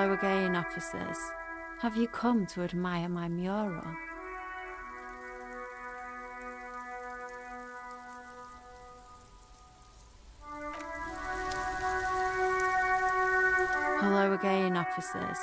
Hello again, officers. Have you come to admire my mural? Hello again, officers.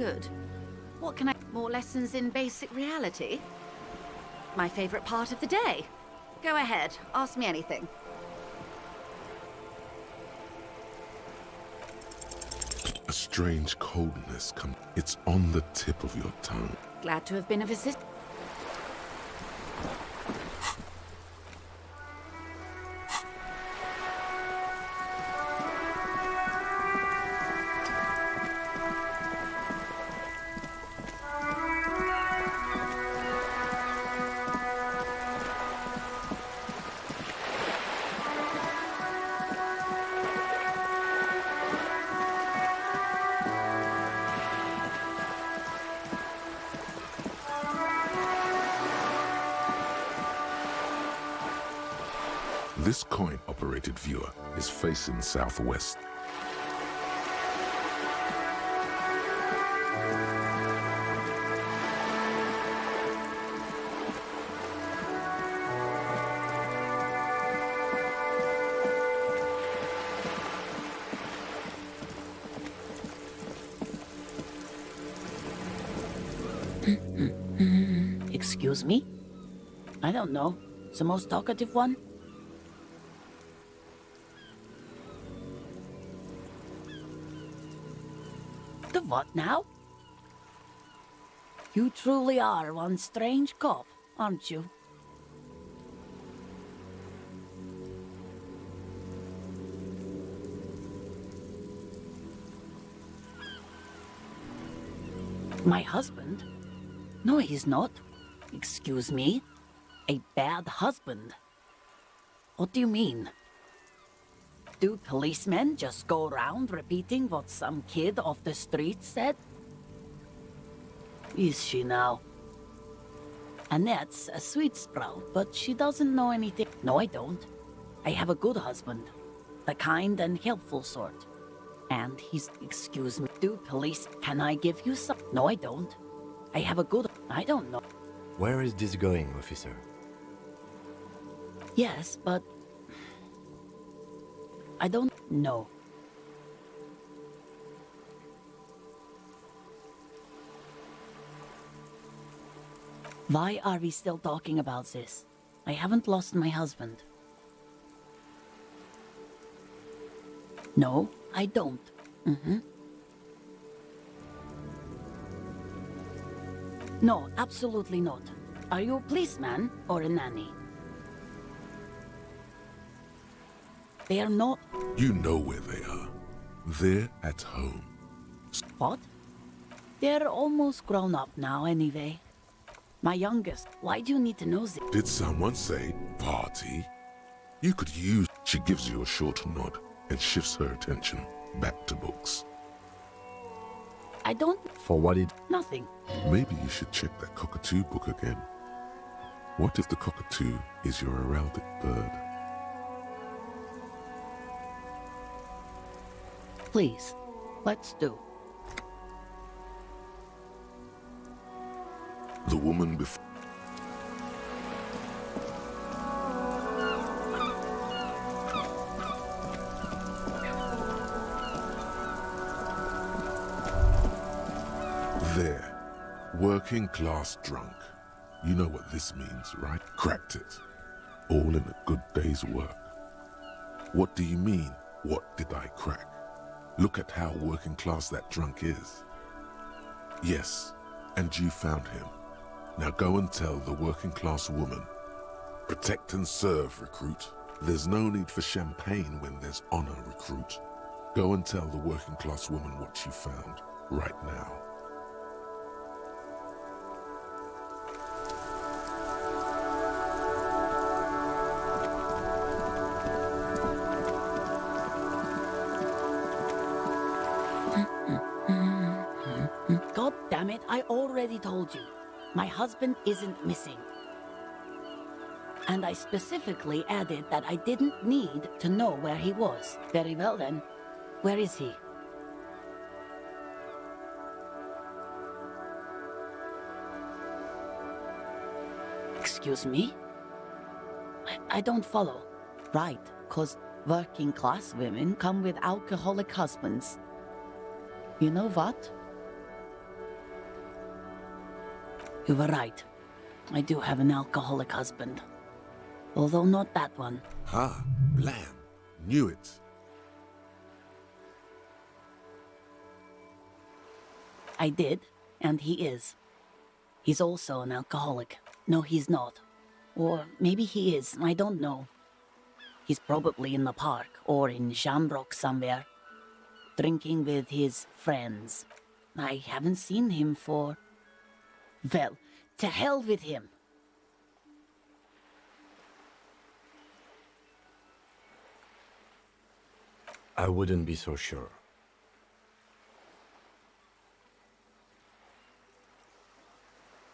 Good. What can I... More lessons in basic reality? My favorite part of the day. Go ahead, ask me anything. A strange coldness comes. It's on the tip of your tongue. Glad to have been of assistance. This coin-operated viewer is facing southwest. Excuse me? I don't know. The most talkative one? The what now? You truly are one strange cop, aren't you? My husband? No, he's not. Excuse me? A bad husband? What do you mean? Do policemen just go around repeating what some kid off the street said? Is she now? Annette's a sweet sprout, but she doesn't know anything. No, I don't. I have a good husband. The kind and helpful sort. And he's... Excuse me. Do police... Can I give you some... No, I don't. I have a good... I don't know. Where is this going, officer? Yes, but... I don't know. Why are we still talking about this? I haven't lost my husband. No, I don't. No, absolutely not. Are you a policeman or a nanny? They are not... You know where they are. They're at home. What? They're almost grown up now anyway. My youngest. Why do you need to know this? Did someone say party? You could use... She gives you a short nod and shifts her attention back to books. I don't... For what it... Nothing. Maybe you should check that cockatoo book again. What if the cockatoo is your heraldic bird? Please, let's do. The woman before... There. Working class drunk. You know what this means, right? Cracked it. All in a good day's work. What do you mean, what did I crack? Look at how working class that drunk is. Yes, and you found him. Now go and tell the working class woman. Protect and serve, recruit. There's no need for champagne when there's honor, recruit. Go and tell the working class woman what you found, right now. God damn it, I already told you. My husband isn't missing. And I specifically added that I didn't need to know where he was. Very well then. Where is he? Excuse me? I don't follow. Right, 'cause working class women come with alcoholic husbands. You know what? You were right. I do have an alcoholic husband. Although not that one. Ha! Blam! Knew it. I did, and he is. He's also an alcoholic. No, he's not. Or maybe he is, I don't know. He's probably in the park, or in Shamrock somewhere. Drinking with his friends. I haven't seen him for... Well, to hell with him. I wouldn't be so sure.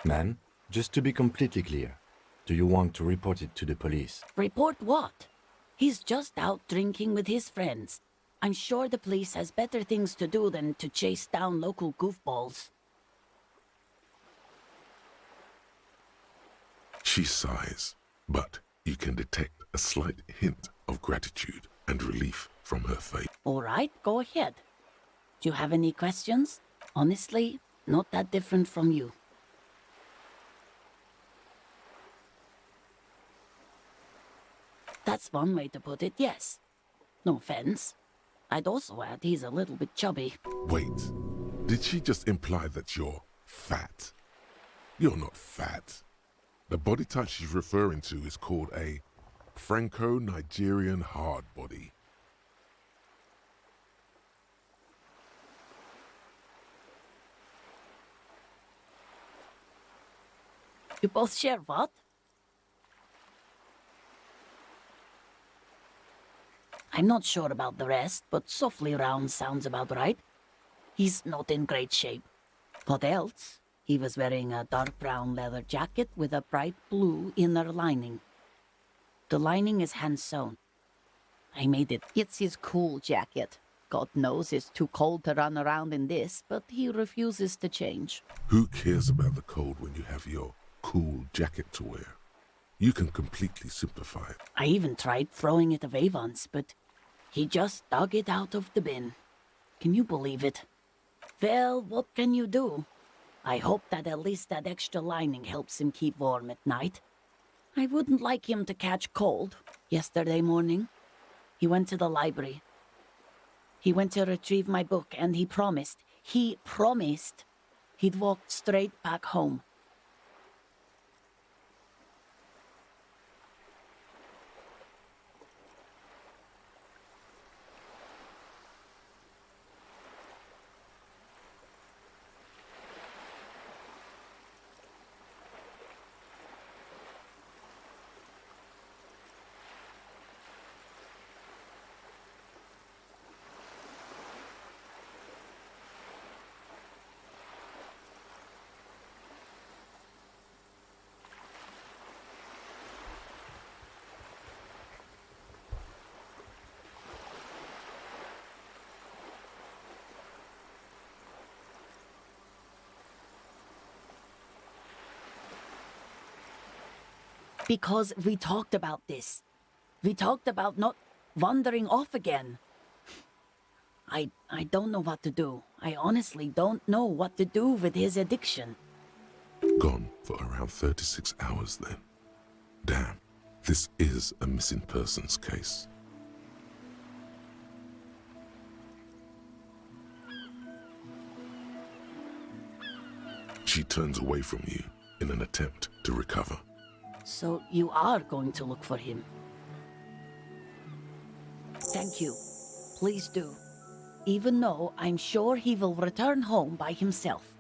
Ma'am, just to be completely clear, do you want to report it to the police? Report what? He's just out drinking with his friends. I'm sure the police has better things to do than to chase down local goofballs. She sighs, but you can detect a slight hint of gratitude and relief from her face. All right, go ahead. Do you have any questions? Honestly, not that different from you. That's one way to put it, yes. No offense. I'd also add he's a little bit chubby. Wait, did she just imply that you're fat? You're not fat. The body type she's referring to is called a Franco-Nigerian hard body. You both share what? I'm not sure about the rest, but softly round sounds about right. He's not in great shape. What else? He was wearing a dark brown leather jacket with a bright blue inner lining. The lining is hand-sewn. I made it. It's his cool jacket. God knows it's too cold to run around in this, but he refuses to change. Who cares about the cold when you have your cool jacket to wear? You can completely simplify it. I even tried throwing it away once, but he just dug it out of the bin. Can you believe it? Well, what can you do? I hope that at least that extra lining helps him keep warm at night. I wouldn't like him to catch cold. Yesterday morning, he went to the library. He went to retrieve my book, and he promised he'd walk straight back home. Because we talked about this. We talked about not wandering off again. I don't know what to do. I honestly don't know what to do with his addiction. Gone for around 36 hours then. Damn, this is a missing persons case. She turns away from you in an attempt to recover. So you are going to look for him? Thank you. Please do. Even though I'm sure he will return home by himself.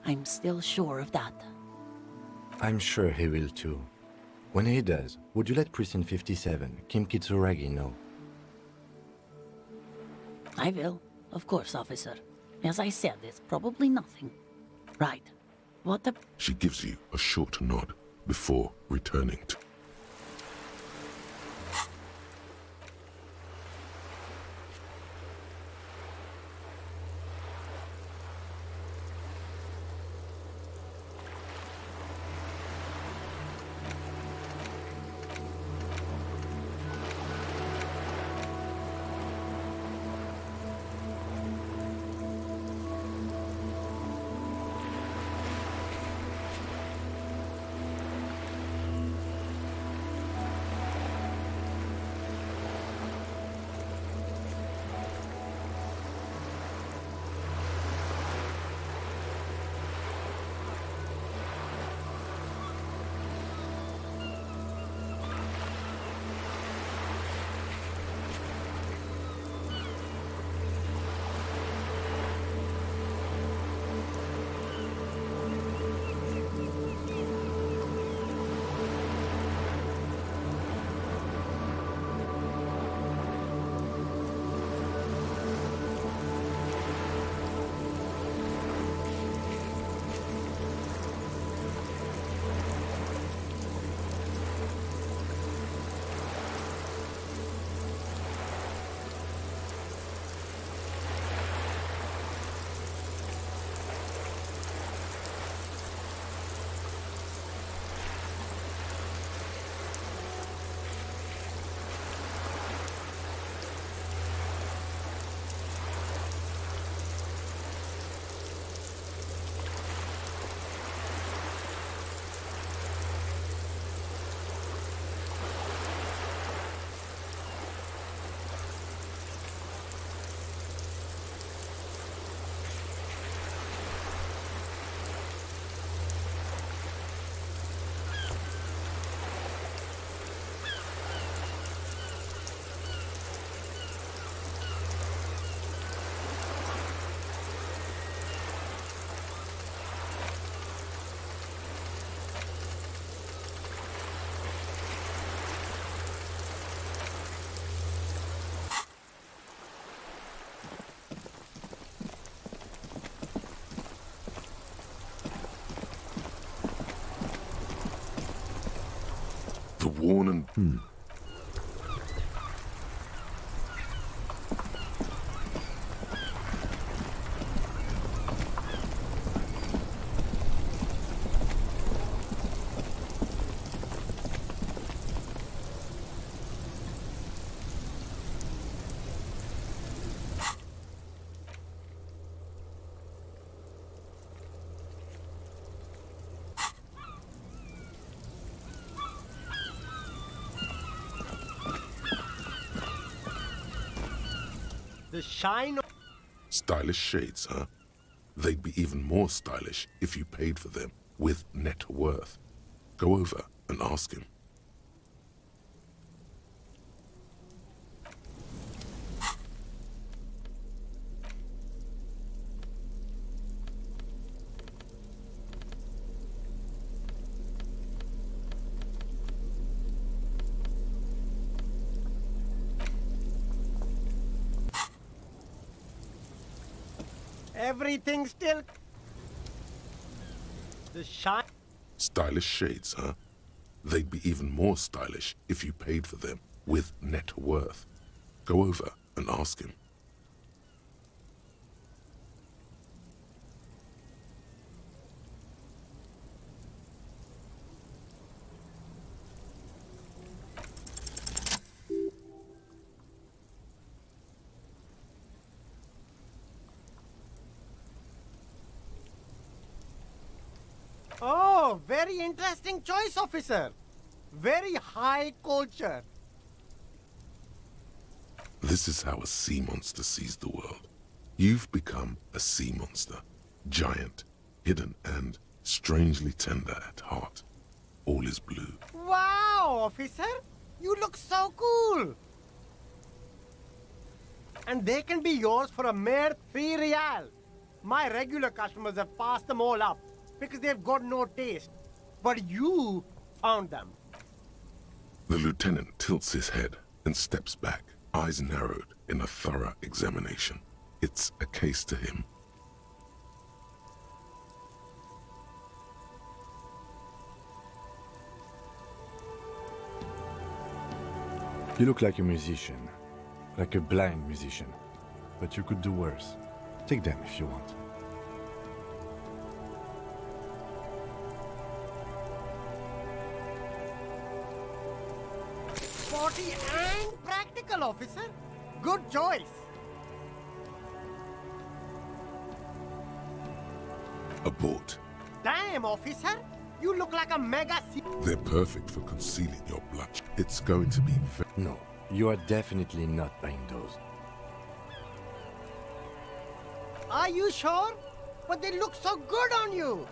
I'm still sure of that. I'm sure he will too. When he does, would you let Precinct 57, Kim Kitsuragi, know? I will. Of course, officer. As I said, it's probably nothing. Right. What the... She gives you a short nod before returning to... sworn and... The shine of... Stylish shades, huh? They'd be even more stylish if you paid for them with net worth. Go over and ask him. Everything still... The shine... Stylish shades, huh? They'd be even more stylish if you paid for them with net worth. Go over and ask him. Oh, very interesting choice, officer. Very high culture. This is how a sea monster sees the world. You've become a sea monster. Giant, hidden, and strangely tender at heart. All is blue. Wow, officer. You look so cool. And they can be yours for a mere 3 real. My regular customers have passed them all up because they've got no taste. But you found them. The lieutenant tilts his head and steps back, eyes narrowed in a thorough examination. It's a case to him. You look like a musician. Like a blind musician. But you could do worse. Take them if you want. Sporty and practical, officer. Good choice. Abort. Damn, officer. You look like a mega... They're perfect for concealing your blush. It's going to be very... No, you are definitely not buying those. Are you sure? But they look so good on you.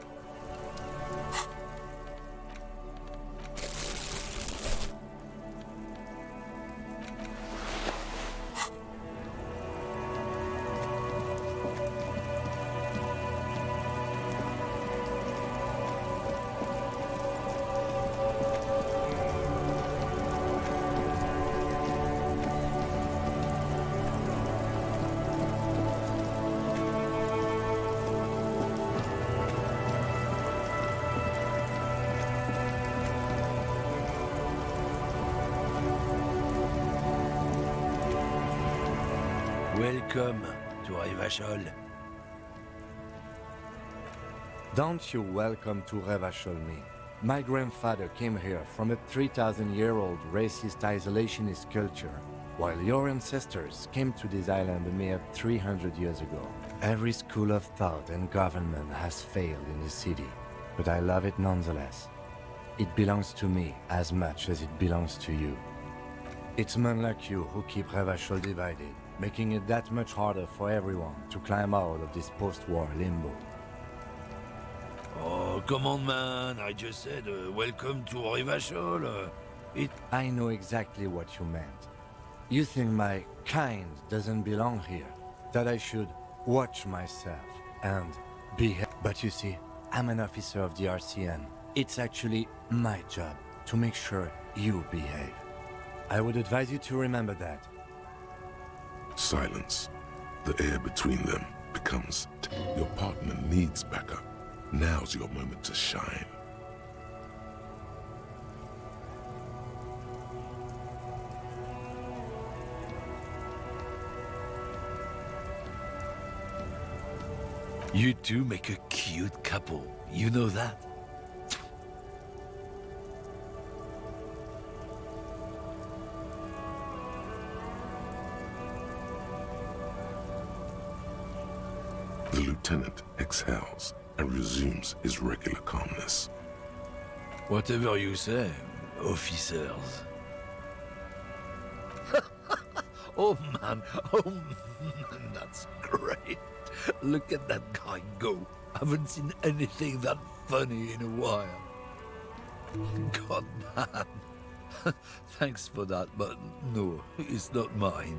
Welcome to Revachol. Don't you welcome to Revachol me. My grandfather came here from a 3,000-year-old racist isolationist culture, while your ancestors came to this island a mere 300 years ago. Every school of thought and government has failed in this city, but I love it nonetheless. It belongs to me as much as it belongs to you. It's men like you who keep Revachol divided, making it that much harder for everyone to climb out of this post-war limbo. Oh, come on, man. I just said welcome to Revachol. I know exactly what you meant. You think my kind doesn't belong here, that I should watch myself and behave. But you see, I'm an officer of the RCN. It's actually my job to make sure you behave. I would advise you to remember that. Silence. The air between them becomes... Your partner needs backup. Now's your moment to shine. You two make a cute couple. You know that? The lieutenant exhales and resumes his regular calmness. Whatever you say, officers. Oh man, that's great. Look at that guy go. Haven't seen anything that funny in a while. God, man. Thanks for that, but no, it's not mine.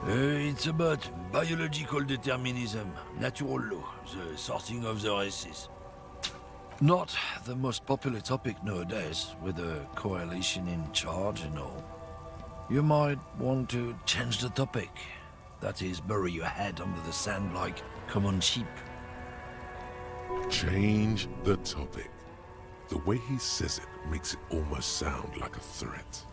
It's about biological determinism, natural law, the sorting of the races. Not the most popular topic nowadays, with the coalition in charge and all. You might want to change the topic. That is, bury your head under the sand like common sheep. Change the topic. The way he says it makes it almost sound like a threat.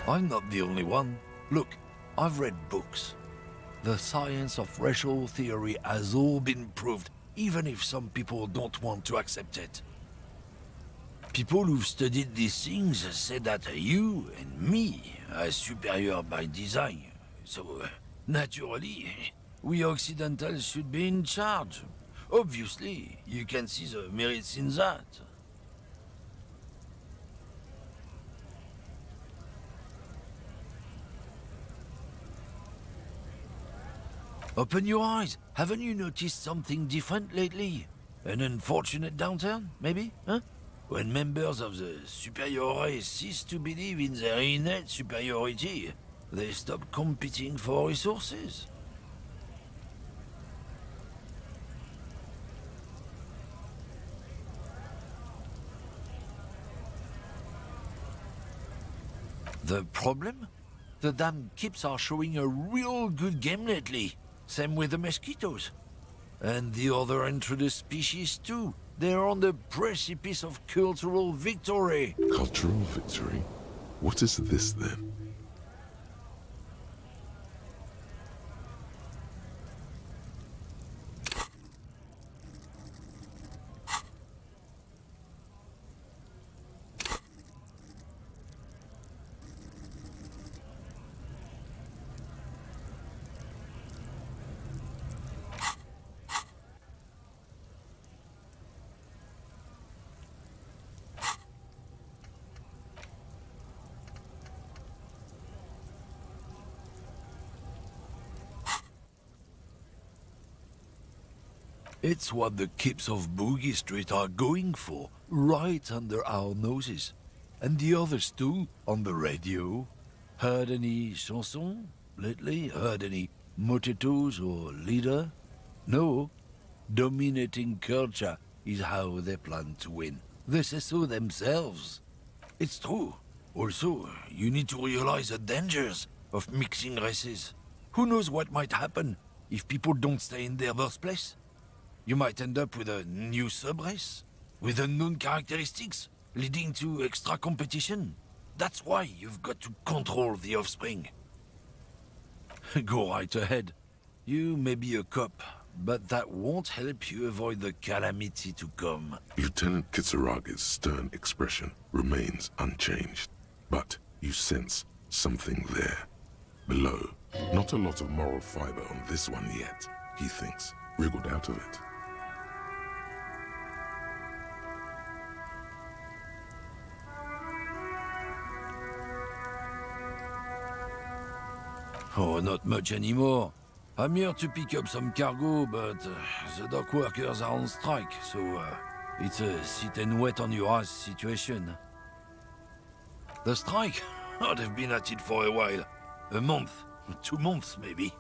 I'm not the only one. Look, I've read books. The science of racial theory has all been proved, even if some people don't want to accept it. People who've studied these things say that you and me are superior by design. So, naturally, we Occidentals should be in charge. Obviously, you can see the merits in that. Open your eyes. Haven't you noticed something different lately? An unfortunate downturn, maybe? Huh? When members of the superior race cease to believe in their innate superiority, they stop competing for resources. The problem? The damn Kips are showing a real good game lately. Same with the mosquitoes. And the other introduced species too. They're on the precipice of cultural victory. Cultural victory? What is this then? It's what the Kips of Boogie Street are going for, right under our noses. And the others too, on the radio. Heard any chansons lately? Heard any motetos or leader? No. Dominating culture is how they plan to win. They say so themselves. It's true. Also, you need to realize the dangers of mixing races. Who knows what might happen if people don't stay in their birthplace? You might end up with a new sub-race, with unknown characteristics, leading to extra competition. That's why you've got to control the offspring. Go right ahead. You may be a cop, but that won't help you avoid the calamity to come. Lieutenant Kitsuragi's stern expression remains unchanged, but you sense something there. Below, not a lot of moral fiber on this one yet, he thinks, wriggled out of it. Oh, not much anymore. I'm here to pick up some cargo, but the dock workers are on strike, so it's a sit and wait on your ass situation. The strike? Oh, they've been at it for a while. A month, 2 months maybe.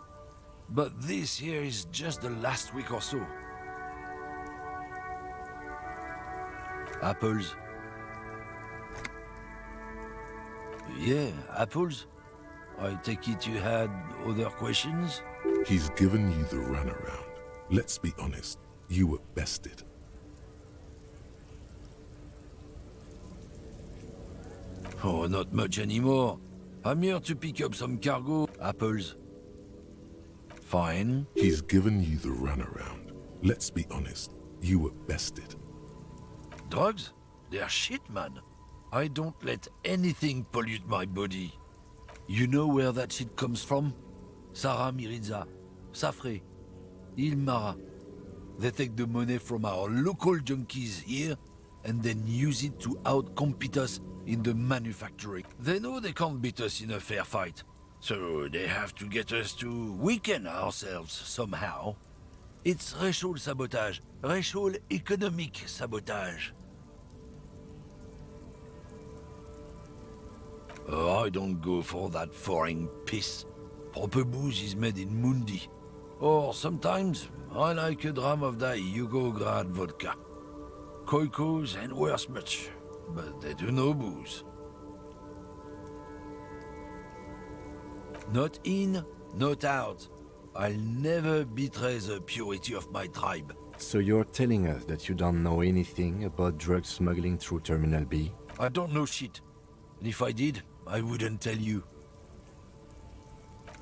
But this here is just the last week or so. Apples. Yeah, apples. I take it you had other questions? He's given you the runaround. Let's be honest, you were bested. Oh, not much anymore. I'm here to pick up some cargo. Apples. Fine. He's given you the runaround. Let's be honest, you were bested. Drugs? They're shit, man. I don't let anything pollute my body. You know where that shit comes from? Sarah Miriza, Safre, Ilmara. They take the money from our local junkies here and then use it to outcompete us in the manufacturing. They know they can't beat us in a fair fight, so they have to get us to weaken ourselves somehow. It's racial sabotage, racial economic sabotage. Oh, I don't go for that foreign piss. Proper booze is made in Mundi. Or sometimes, I like a dram of that Yugograd vodka. Koikos and worse much, but they do no booze. Not in, not out. I'll never betray the purity of my tribe. So you're telling us that you don't know anything about drug smuggling through Terminal B? I don't know shit. And if I did, I wouldn't tell you.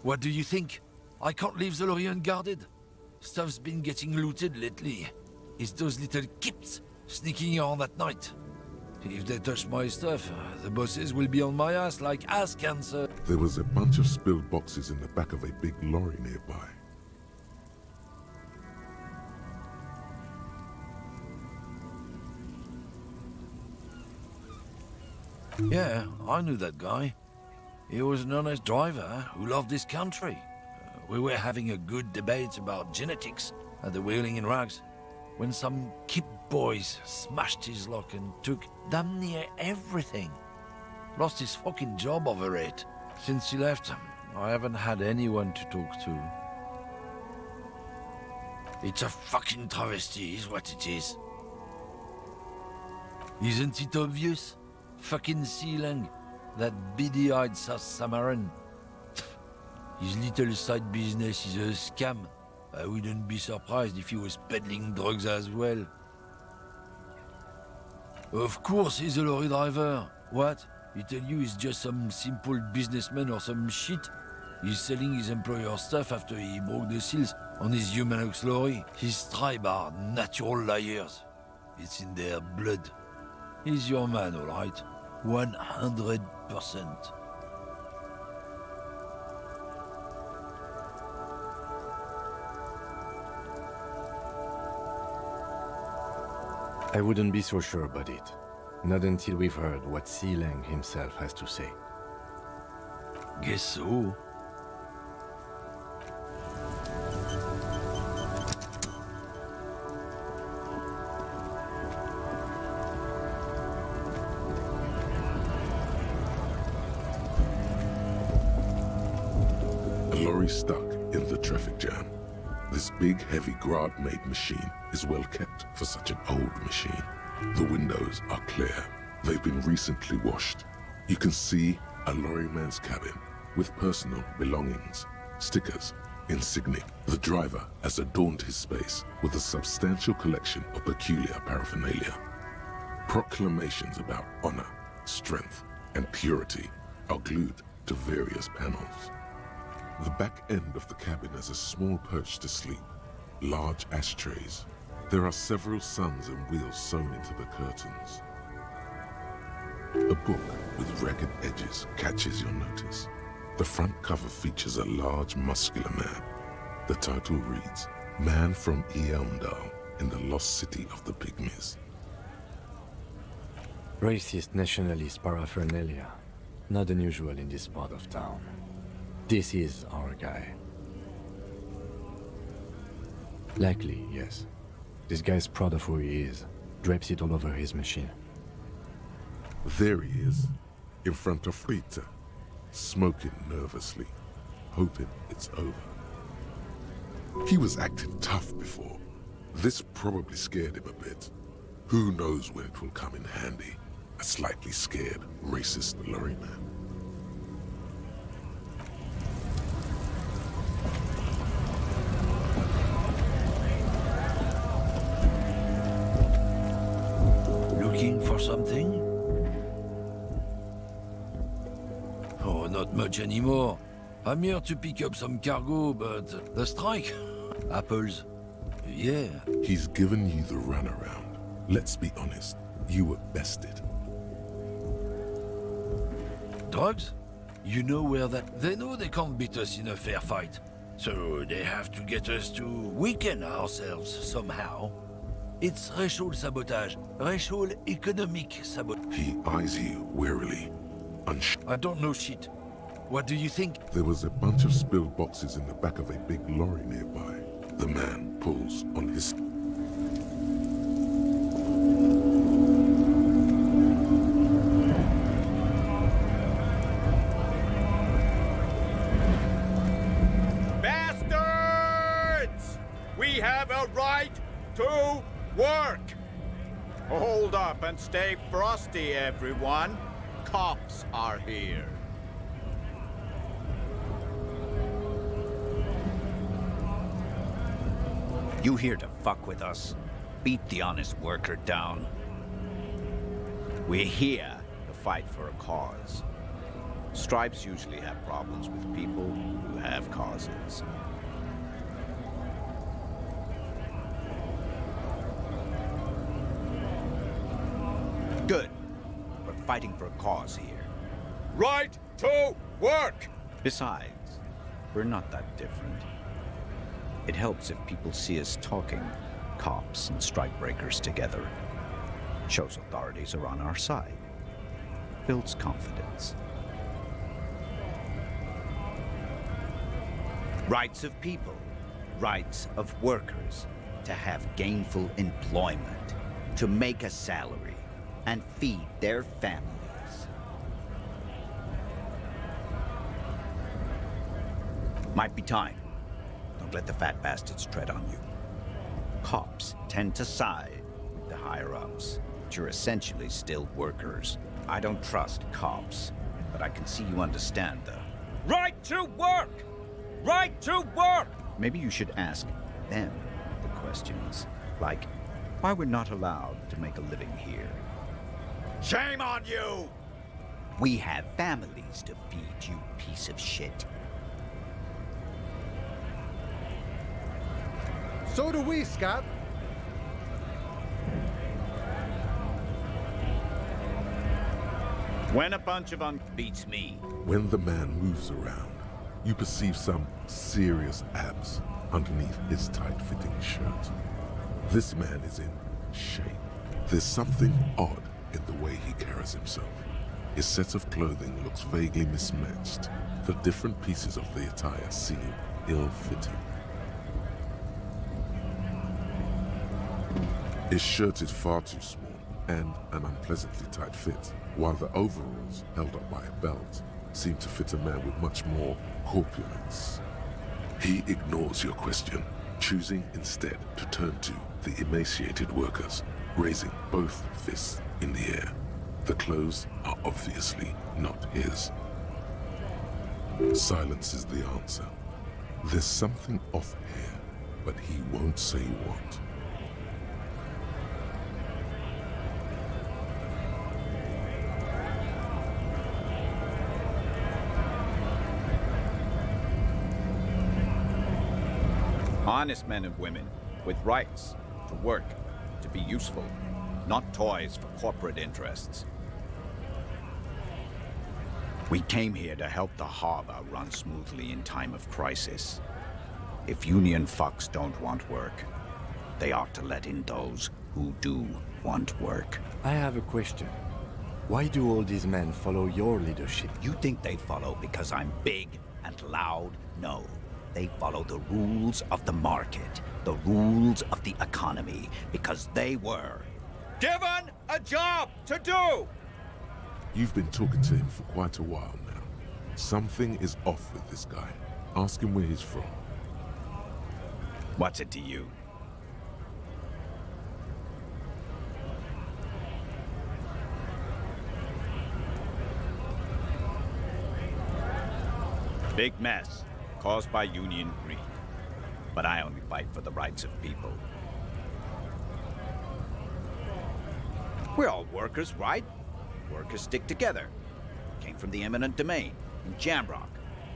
What do you think? I can't leave the lorry unguarded. Stuff's been getting looted lately. It's those little kips sneaking around at night. If they touch my stuff, the bosses will be on my ass like ass cancer. There was a bunch of spilled boxes in the back of a big lorry nearby. Yeah, I knew that guy. He was an honest driver who loved this country. We were having a good debate about genetics at the Wheeling in Rags when some kip boys smashed his lock and took damn near everything. Lost his fucking job over it. Since he left, I haven't had anyone to talk to. It's a fucking travesty, is what it is. Isn't it obvious? Fucking Sealang, that beady-eyed South Samaran. His little side business is a scam. I wouldn't be surprised if he was peddling drugs as well. Of course he's a lorry driver. What? He tell you he's just some simple businessman or some shit? He's selling his employer's stuff after he broke the seals on his Humanox lorry. His tribe are natural liars. It's in their blood. He's your man, all right? 100%. I wouldn't be so sure about it. Not until we've heard what Sealang himself has to say. Guess so. A lorry stuck in the traffic jam. This big, heavy Grad-made machine is well kept for such an old machine. The windows are clear. They've been recently washed. You can see a lorryman's cabin with personal belongings, stickers, insignia. The driver has adorned his space with a substantial collection of peculiar paraphernalia. Proclamations about honor, strength, and purity are glued to various panels. The back end of the cabin has a small perch to sleep, large ashtrays. There are several suns and wheels sewn into the curtains. A book with ragged edges catches your notice. The front cover features a large, muscular man. The title reads, Man from Eamdal in the Lost City of the Pygmies. Racist nationalist paraphernalia. Not unusual in this part of town. This is our guy. Likely, yes. This guy's proud of who he is. Drapes it all over his machine. There he is, in front of Rita, smoking nervously, hoping it's over. He was acting tough before. This probably scared him a bit. Who knows when it will come in handy? A slightly scared, racist lorryman. for something? Oh, not much anymore. I'm here to pick up some cargo, but the strike? Apples? Yeah. He's given you the runaround. Let's be honest, you were bested. Drugs? You know where that... They know they can't beat us in a fair fight. So they have to get us to weaken ourselves somehow. It's racial sabotage. Racial economic sabotage. He eyes you warily. I don't know shit. What do you think? There was a bunch of spilled boxes in the back of a big lorry nearby. The man pulls on his... Bastards! We have a right to work! Hold up and stay frosty, everyone. Cops are here. You here to fuck with us? Beat the honest worker down. We're here to fight for a cause. Stripes usually have problems with people who have causes. Good. We're fighting for a cause here. Right to work! Besides, we're not that different. It helps if people see us talking, cops and strikebreakers together. Shows authorities are on our side. Builds confidence. Rights of people, rights of workers, to have gainful employment, to make a salary, and feed their families. Might be time. Don't let the fat bastards tread on you. Cops tend to side with the higher-ups, but you're essentially still workers. I don't trust cops, but I can see you understand the... Right to work! Right to work! Maybe you should ask them the questions, like why we're not allowed to make a living here. Shame on you! We have families to feed, you piece of shit. So do we, Scott. When a bunch of beats me. When the man moves around, you perceive some serious abs underneath his tight-fitting shirt. This man is in shape. There's something odd in the way he carries himself. His set of clothing looks vaguely mismatched. The different pieces of the attire seem ill-fitting. His shirt is far too small and an unpleasantly tight fit, while the overalls, held up by a belt, seem to fit a man with much more corpulence. He ignores your question, choosing instead to turn to the emaciated workers, raising both fists in the air. The clothes are obviously not his. Silence is the answer. There's something off here, but he won't say what. Honest men and women with rights to work, to be useful, not toys for corporate interests. We came here to help the harbor run smoothly in time of crisis. If union fucks don't want work, they ought to let in those who do want work. I have a question. Why do all these men follow your leadership? You think they follow because I'm big and loud? No. They follow the rules of the market, the rules of the economy, because they were Given a job to do! You've been talking to him for quite a while now. Something is off with this guy. Ask him where he's from. What's it to you? Big mess, caused by union greed. But I only fight for the rights of people. We're all workers, right? Workers stick together. Came from the eminent domain, in Jamrock.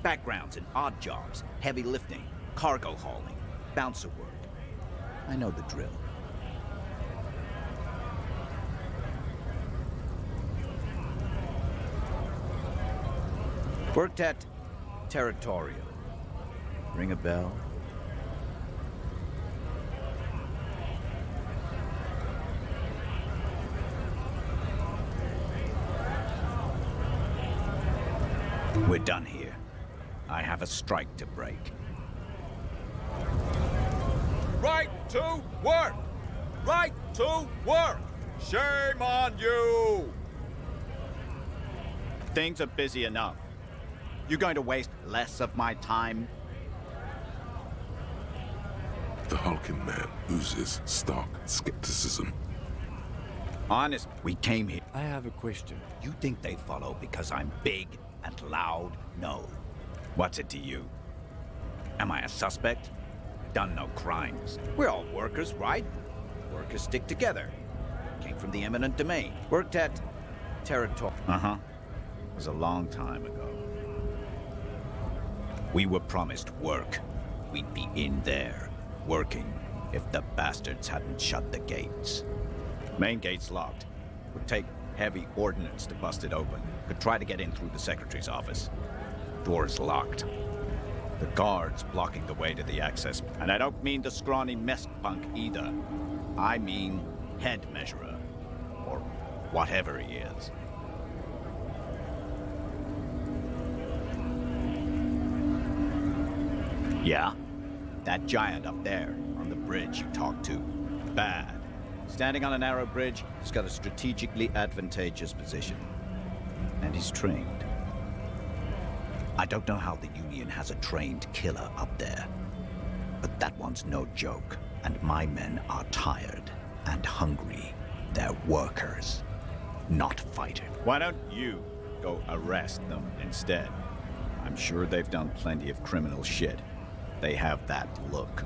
Backgrounds in odd jobs, heavy lifting, cargo hauling, bouncer work. I know the drill. Worked at Territorial. Ring a bell? We're done here. I have a strike to break. Right to work! Right to work! Shame on you! Things are busy enough. You going to waste less of my time? The hulking man oozes stark skepticism. Honest, we came here. I have a question. You think they follow because I'm big and loud? No. What's it to you? Am I a suspect? Done no crimes. We're all workers, right? Workers stick together. Came from the eminent domain. Worked at Territorial. Uh-huh. It was a long time ago. We were promised work. We'd be in there, working, if the bastards hadn't shut the gates. Main gate's locked. Would take heavy ordnance to bust it open. Could try to get in through the secretary's office. Door's locked. The guard's blocking the way to the access. And I don't mean the scrawny mess punk either. I mean head measurer. Or whatever he is. Yeah? That giant up there, on the bridge you talked to. Bad. Standing on a narrow bridge, he's got a strategically advantageous position. And he's trained. I don't know how the Union has a trained killer up there. But that one's no joke, and my men are tired and hungry. They're workers, not fighters. Why don't you go arrest them instead? I'm sure they've done plenty of criminal shit. They have that look.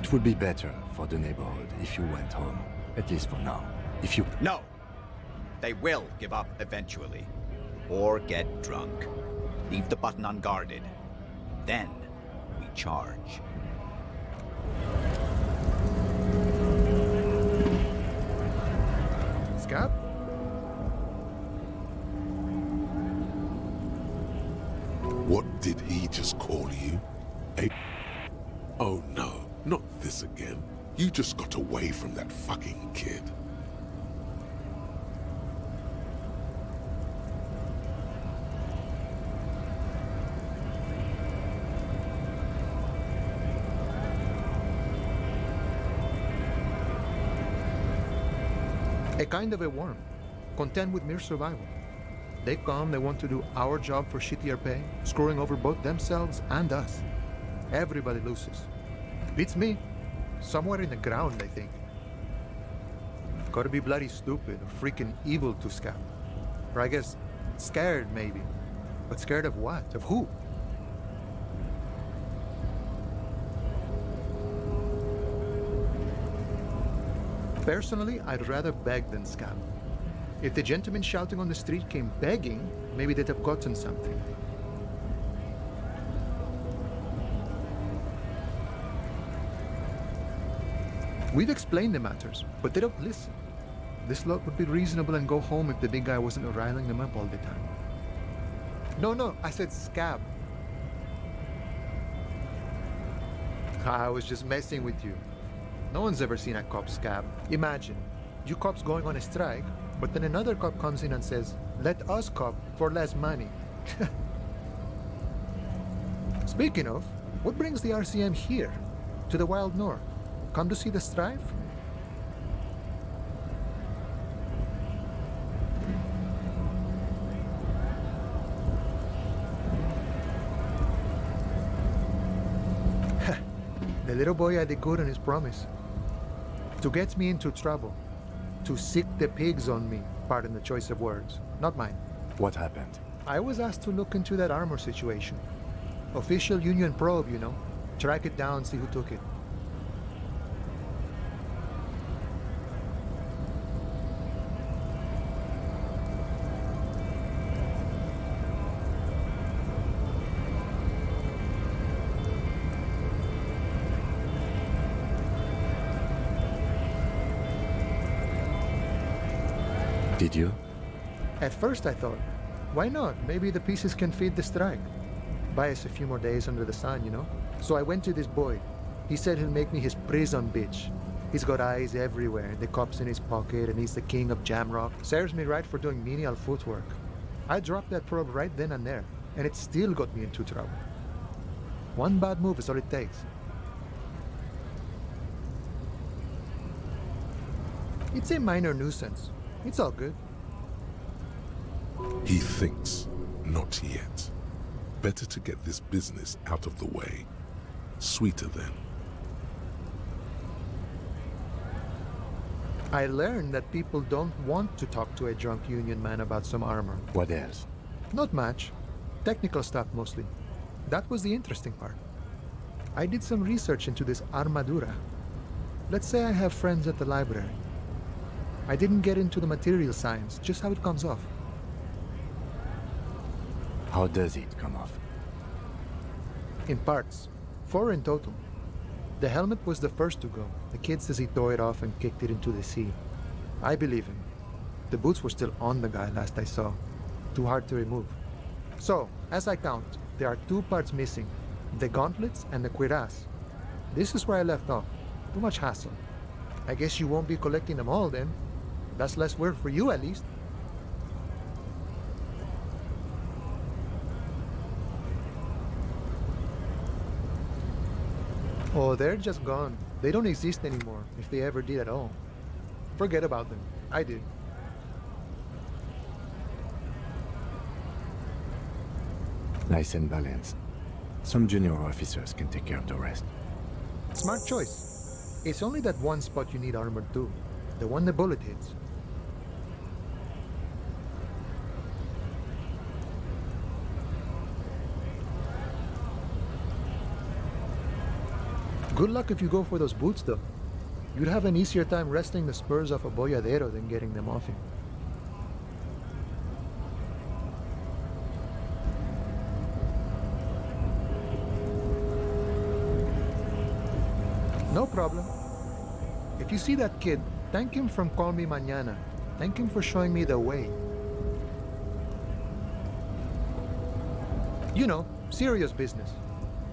It would be better for the neighborhood if you went home, at least for now. If you... No! They will give up eventually. Or get drunk. Leave the button unguarded. Then, we charge. Scab? What did he just call you? Oh no, not this again. You just got away from that fucking kid. A kind of a worm, content with mere survival. They come, they want to do our job for shittier pay, screwing over both themselves and us. Everybody loses. Beats me. Somewhere in the ground, I think. Gotta be bloody stupid or freaking evil to Scab. Or I guess, scared maybe. But scared of what? Of who? Personally, I'd rather beg than scam. If the gentleman shouting on the street came begging, maybe they'd have gotten something. We've explained the matters, but they don't listen. This lot would be reasonable and go home if the big guy wasn't riling them up all the time. No, I said scab. I was just messing with you. No one's ever seen a cop scab. Imagine, you cops going on a strike, but then another cop comes in and says, let us cop for less money. Speaking of, what brings the RCM here, to the Wild North? Come to see the strife? The little boy had a good on his promise. To get me into trouble. To sick the pigs on me. Pardon the choice of words. Not mine. What happened? I was asked to look into that armor situation. Official union probe, you know. Track it down, see who took it. Did you? At first I thought, why not? Maybe the pieces can feed the strike. Buy us a few more days under the sun, you know? So I went to this boy. He said he'll make me his prison bitch. He's got eyes everywhere, the cops in his pocket, and he's the king of Jamrock. Serves me right for doing menial footwork. I dropped that probe right then and there, and it still got me into trouble. One bad move is all it takes. It's a minor nuisance. It's all good. He thinks, not yet. Better to get this business out of the way. Sweeter then. I learned that people don't want to talk to a drunk union man about some armor. What else? Not much. Technical stuff mostly. That was the interesting part. I did some research into this armadura. Let's say I have friends at the library. I didn't get into the material science, just how it comes off. How does it come off? In parts. 4 in total. The helmet was the first to go. The kid says he tore it off and kicked it into the sea. I believe him. The boots were still on the guy last I saw. Too hard to remove. So, as I count, there are 2 parts missing. The gauntlets and the cuirass. This is where I left off. Too much hassle. I guess you won't be collecting them all then. That's less work for you at least. Oh, they're just gone. They don't exist anymore, if they ever did at all. Forget about them. I did. Nice and balanced. Some junior officers can take care of the rest. Smart choice. It's only that one spot you need armored too. The one the bullet hits. Good luck if you go for those boots, though. You'd have an easier time wresting the spurs off a boyadero than getting them off him. No problem. If you see that kid, thank him from Call Me Mañana. Thank him for showing me the way. You know, serious business.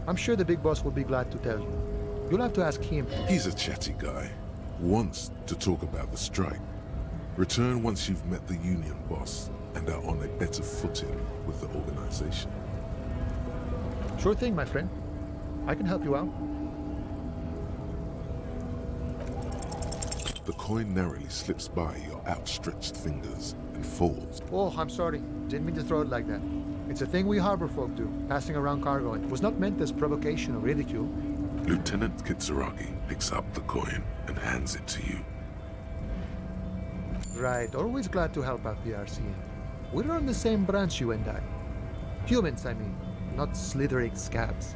I'm sure the big boss will be glad to tell you. You'll have to ask him. He's a chatty guy. Wants to talk about the strike. Return once you've met the union boss and are on a better footing with the organization. Sure thing, my friend. I can help you out. The coin narrowly slips by your outstretched fingers and falls. Oh, I'm sorry. Didn't mean to throw it like that. It's a thing we harbor folk do, passing around cargo. It was not meant as provocation or ridicule. Lieutenant Kitsuragi picks up the coin and hands it to you. Right, always glad to help out the RCA. We're on the same branch, you and I. Humans, I mean, not slithering scabs.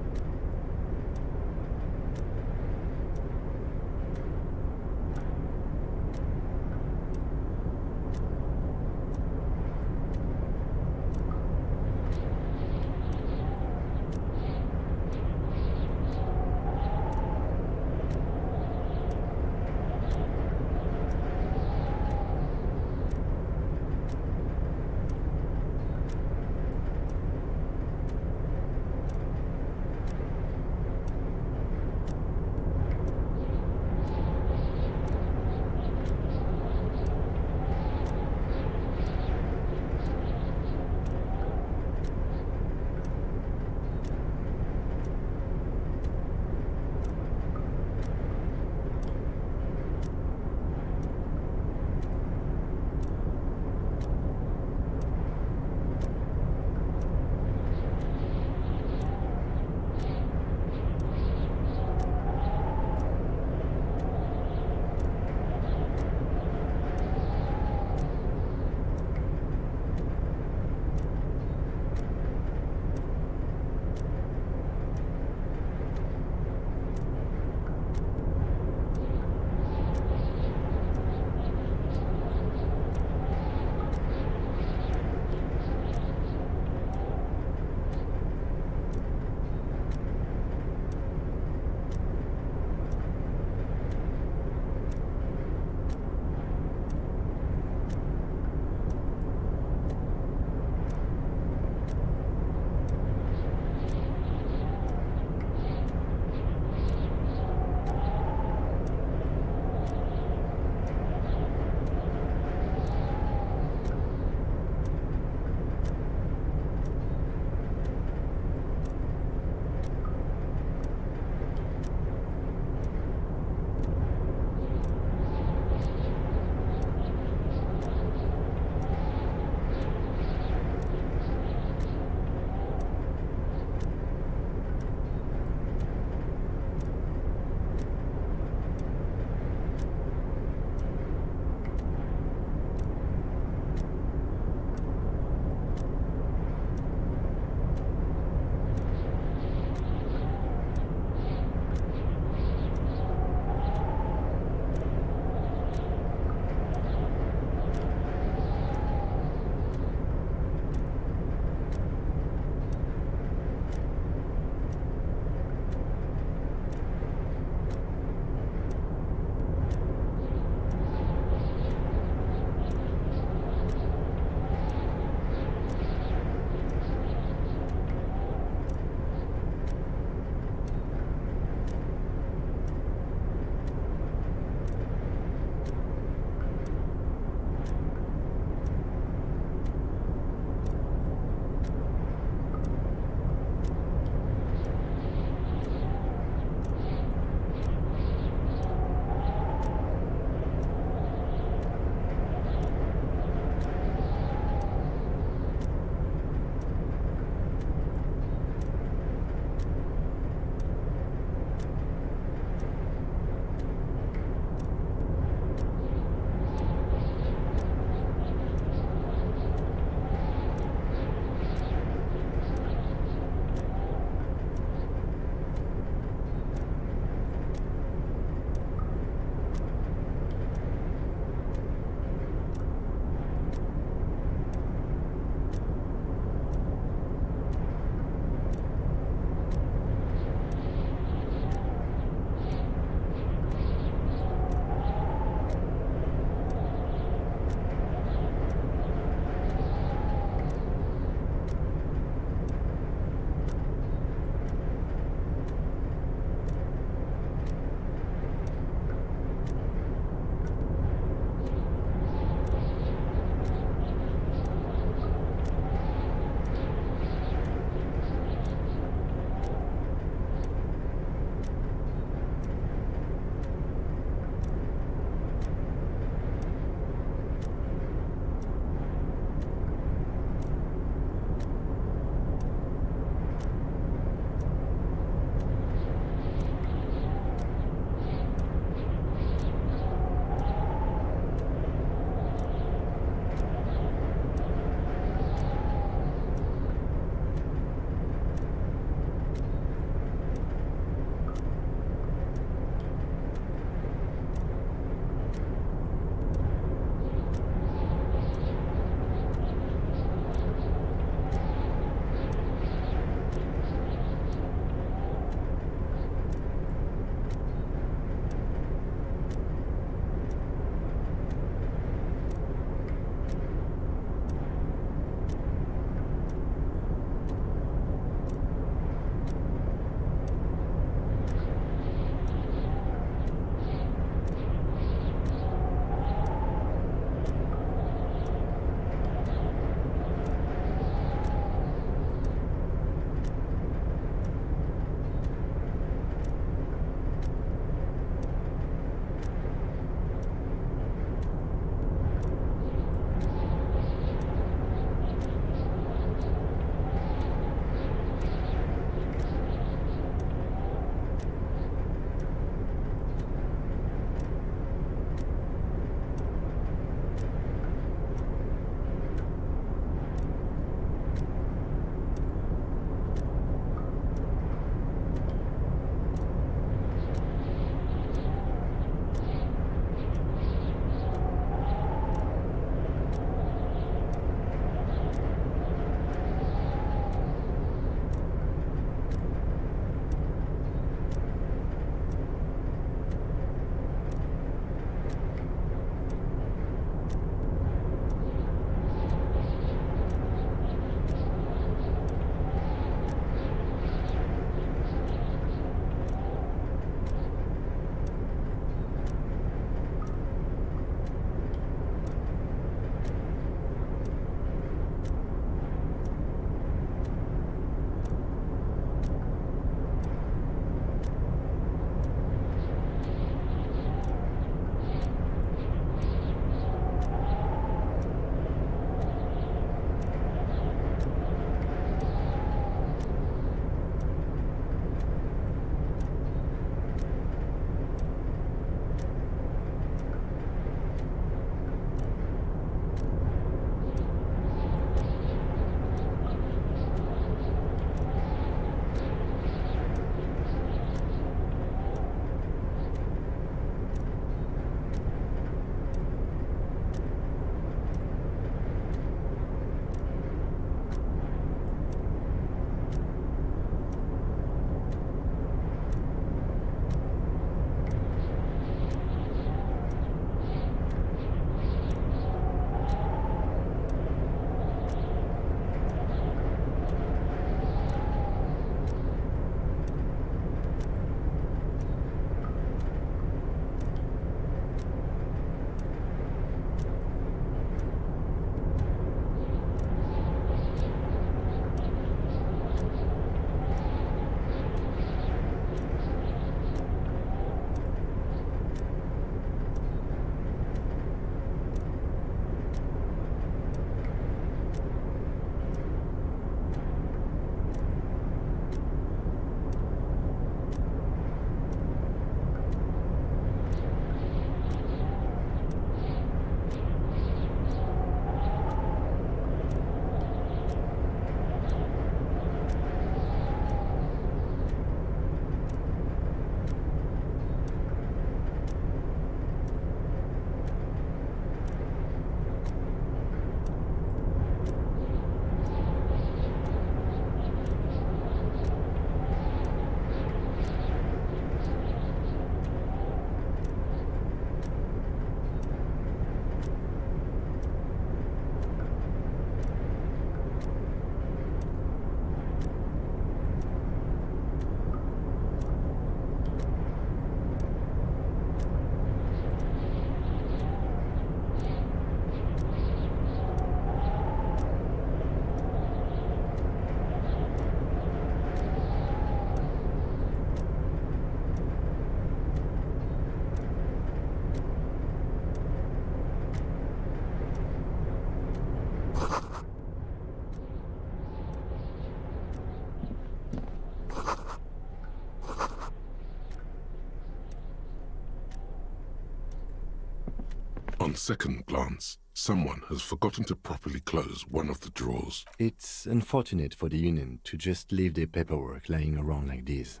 On second glance, someone has forgotten to properly close one of the drawers. It's unfortunate for the Union to just leave their paperwork lying around like this.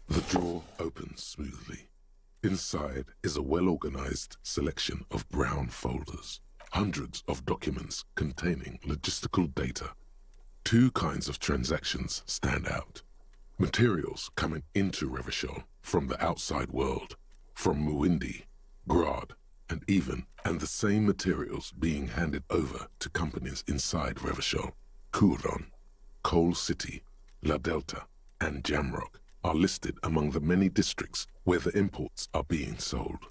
The drawer opens smoothly. Inside is a well-organized selection of brown folders. Hundreds of documents containing logistical data. Two kinds of transactions stand out. Materials coming into Revachol from the outside world, from Muindi, Grad, and the same materials being handed over to companies inside Revachol. Kuron, Coal City, La Delta, and Jamrock are listed among the many districts where the imports are being sold.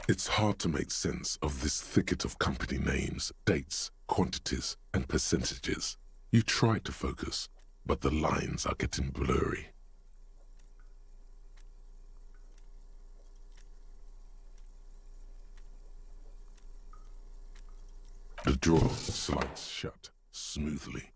It's hard to make sense of this thicket of company names, dates, quantities, and percentages. You try to focus, but the lines are getting blurry. The drawer slides shut smoothly.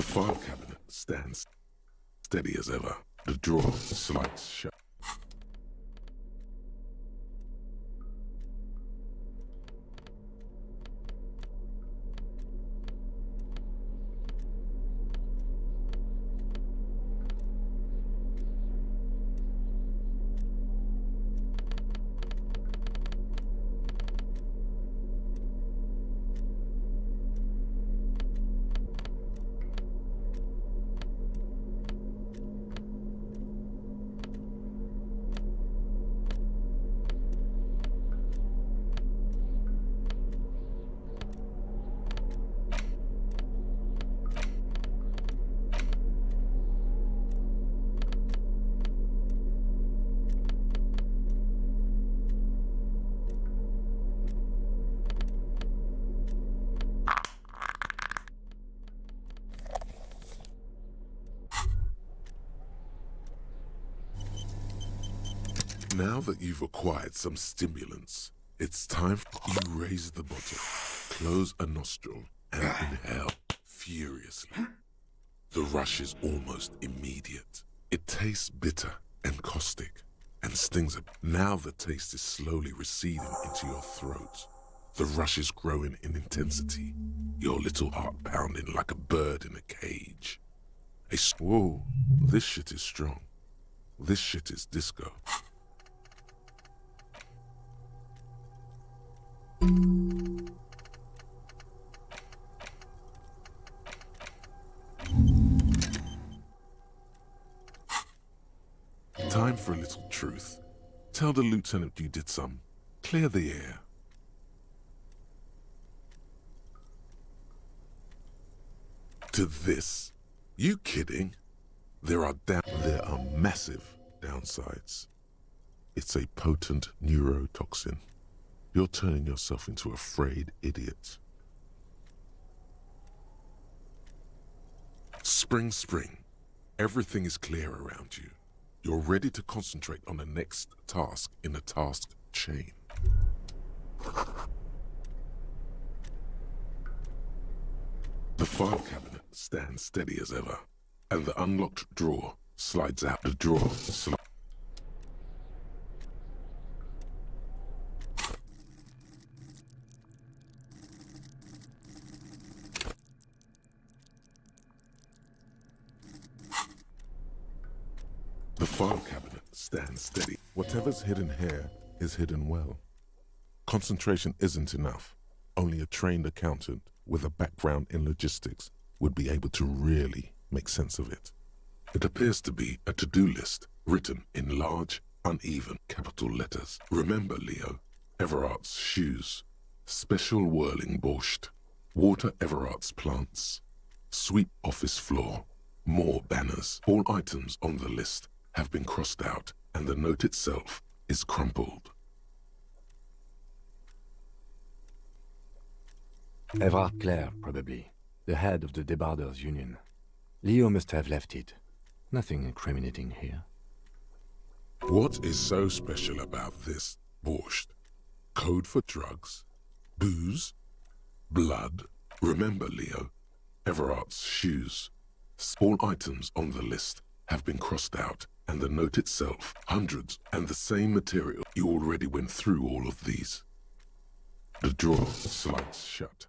file cabinet stands steady as ever. The drawer slides shut. Now that you've acquired some stimulants, it's time you raise the bottle, close a nostril, and inhale furiously. The rush is almost immediate. It tastes bitter and caustic and stings. Now the taste is slowly receding into your throat. The rush is growing in intensity, your little heart pounding like a bird in a cage. Whoa, this shit is strong. This shit is disco. Time for a little truth. Tell the lieutenant you did some. Clear the air. To this? You kidding? There are massive downsides. It's a potent neurotoxin. You're turning yourself into a frayed idiot. Spring. Everything is clear around you. You're ready to concentrate on the next task in the task chain. The file cabinet stands steady as ever, and the unlocked drawer slides out. The drawer slides. The file cabinet stands steady. Whatever's hidden here is hidden well. Concentration isn't enough. Only a trained accountant with a background in logistics would be able to really make sense of it. It appears to be a to-do list written in large, uneven capital letters. Remember, Leo, Everart's shoes, special whirling borscht, water Everart's plants, sweep office floor, more banners. All items on the list have been crossed out, and the note itself is crumpled. Everard Clare, probably. The head of the Debarders Union. Leo must have left it. Nothing incriminating here. What is so special about this borscht? Code for drugs? Booze? Blood? Remember, Leo, Everart's shoes. All items on the list have been crossed out, and the note itself, hundreds, and the same material. You already went through all of these. The drawer slides shut.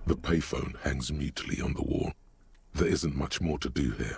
The payphone hangs mutely on the wall. There isn't much more to do here.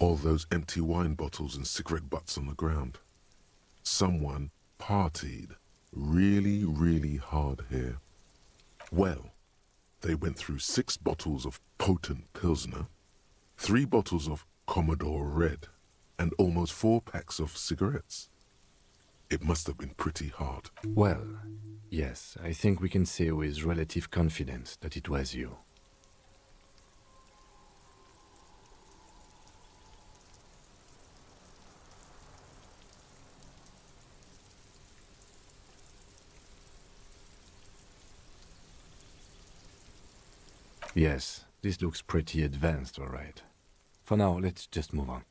All those empty wine bottles and cigarette butts on the ground. Someone partied really, really hard here. Well, they went through 6 bottles of potent Pilsner, 3 bottles of Commodore Red, and almost 4 packs of cigarettes. It must have been pretty hard. Well, yes, I think we can say with relative confidence that it was you. Yes, this looks pretty advanced, all right. For now, let's just move on.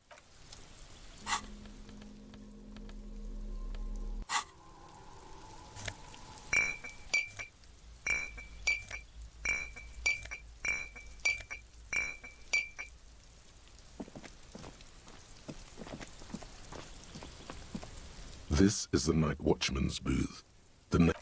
This is the night watchman's booth. The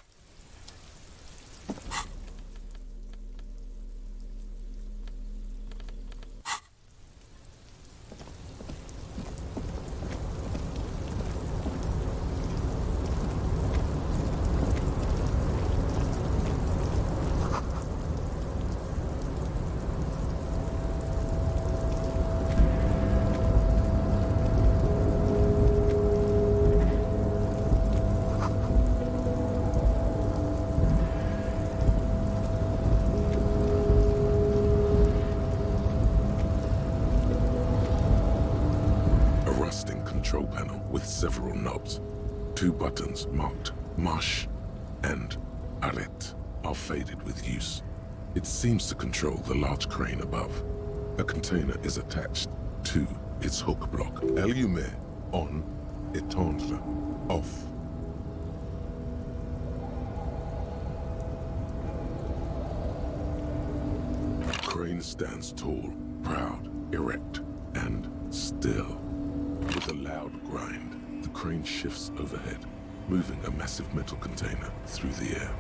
control panel with several knobs. 2 buttons marked Marche and Arrête are faded with use. It seems to control the large crane above. A container is attached to its hook block. Allumer on, éteindre off. Crane stands tall, proud, erect, and still. With a loud grind, the crane shifts overhead, moving a massive metal container through the air.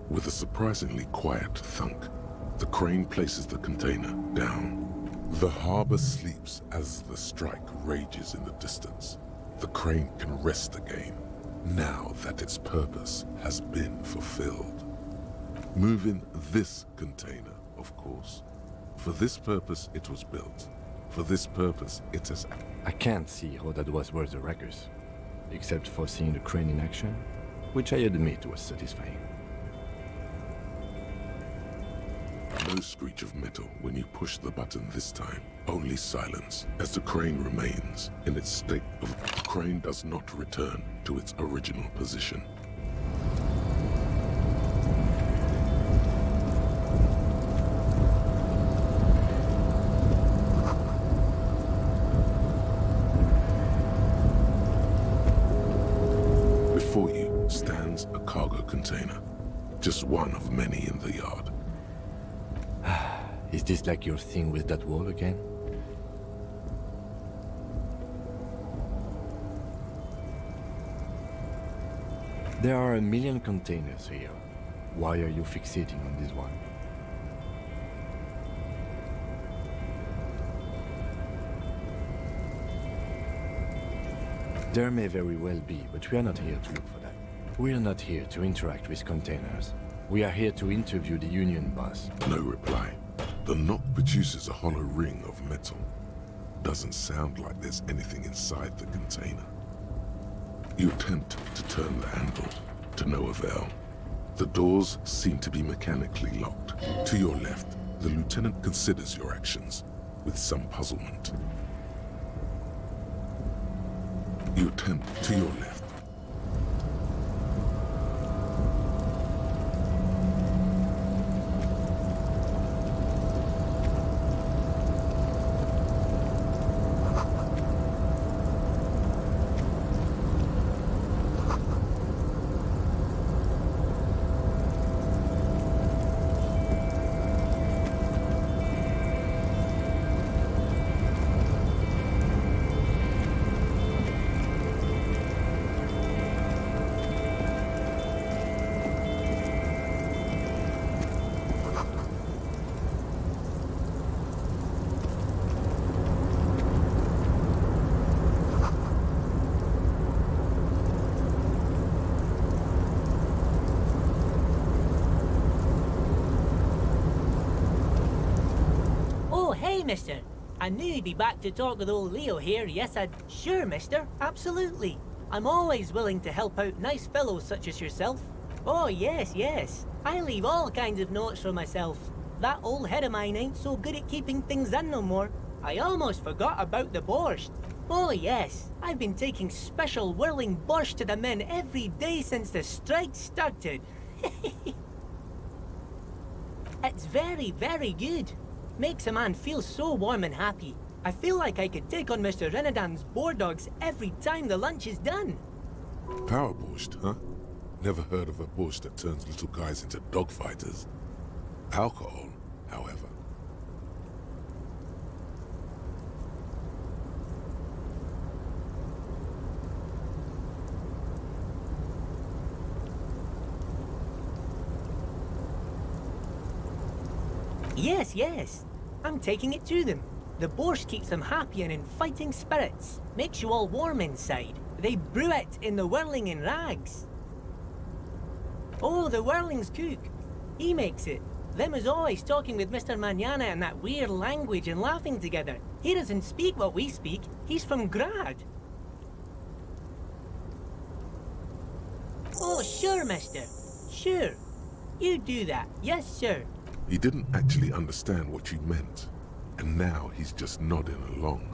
With a surprisingly quiet thunk, the crane places the container down. The harbor sleeps as the strike rages in the distance. The crane can rest again, now that its purpose has been fulfilled. Moving this container, of course. For this purpose it was built. For this purpose it has... I can't see how that was worth the ruckus, except for seeing the crane in action, which I admit was satisfying. No screech of metal when you push the button this time, only silence as the crane remains in its state of... The crane does not return to its original position. Before you stands a cargo container, just one of many in the yard. Is this like your thing with that wall again? There are a million containers here. Why are you fixating on this one? There may very well be, but we are not here to look for that. We are not here to interact with containers. We are here to interview the union boss. No reply. The knock produces a hollow ring of metal. Doesn't sound like there's anything inside the container. You attempt to turn the handle, to no avail. The doors seem to be mechanically locked. To your left, the lieutenant considers your actions with some puzzlement. You attempt to your left. Hey, mister. I knew you'd be back to talk with old Leo here. Yes, I'd... Sure, mister. Absolutely. I'm always willing to help out nice fellows such as yourself. Oh, yes, yes. I leave all kinds of notes for myself. That old head of mine ain't so good at keeping things in no more. I almost forgot about the borscht. Oh, yes. I've been taking special whirling borscht to the men every day since the strike started. It's very, very good. Makes a man feel so warm and happy. I feel like I could take on Mr. Renadan's boar dogs every time the lunch is done. Power borscht, huh? Never heard of a borscht that turns little guys into dogfighters. Alcohol, however. Yes, yes. I'm taking it to them. The borscht keeps them happy and in fighting spirits. Makes you all warm inside. They brew it in the whirling in rags. Oh, the whirling's cook. He makes it. Them is always talking with Mr. Manana in that weird language and laughing together. He doesn't speak what we speak. He's from Grad. Oh, sure, mister. Sure. You do that. Yes, sir. He didn't actually understand what you meant, and now he's just nodding along.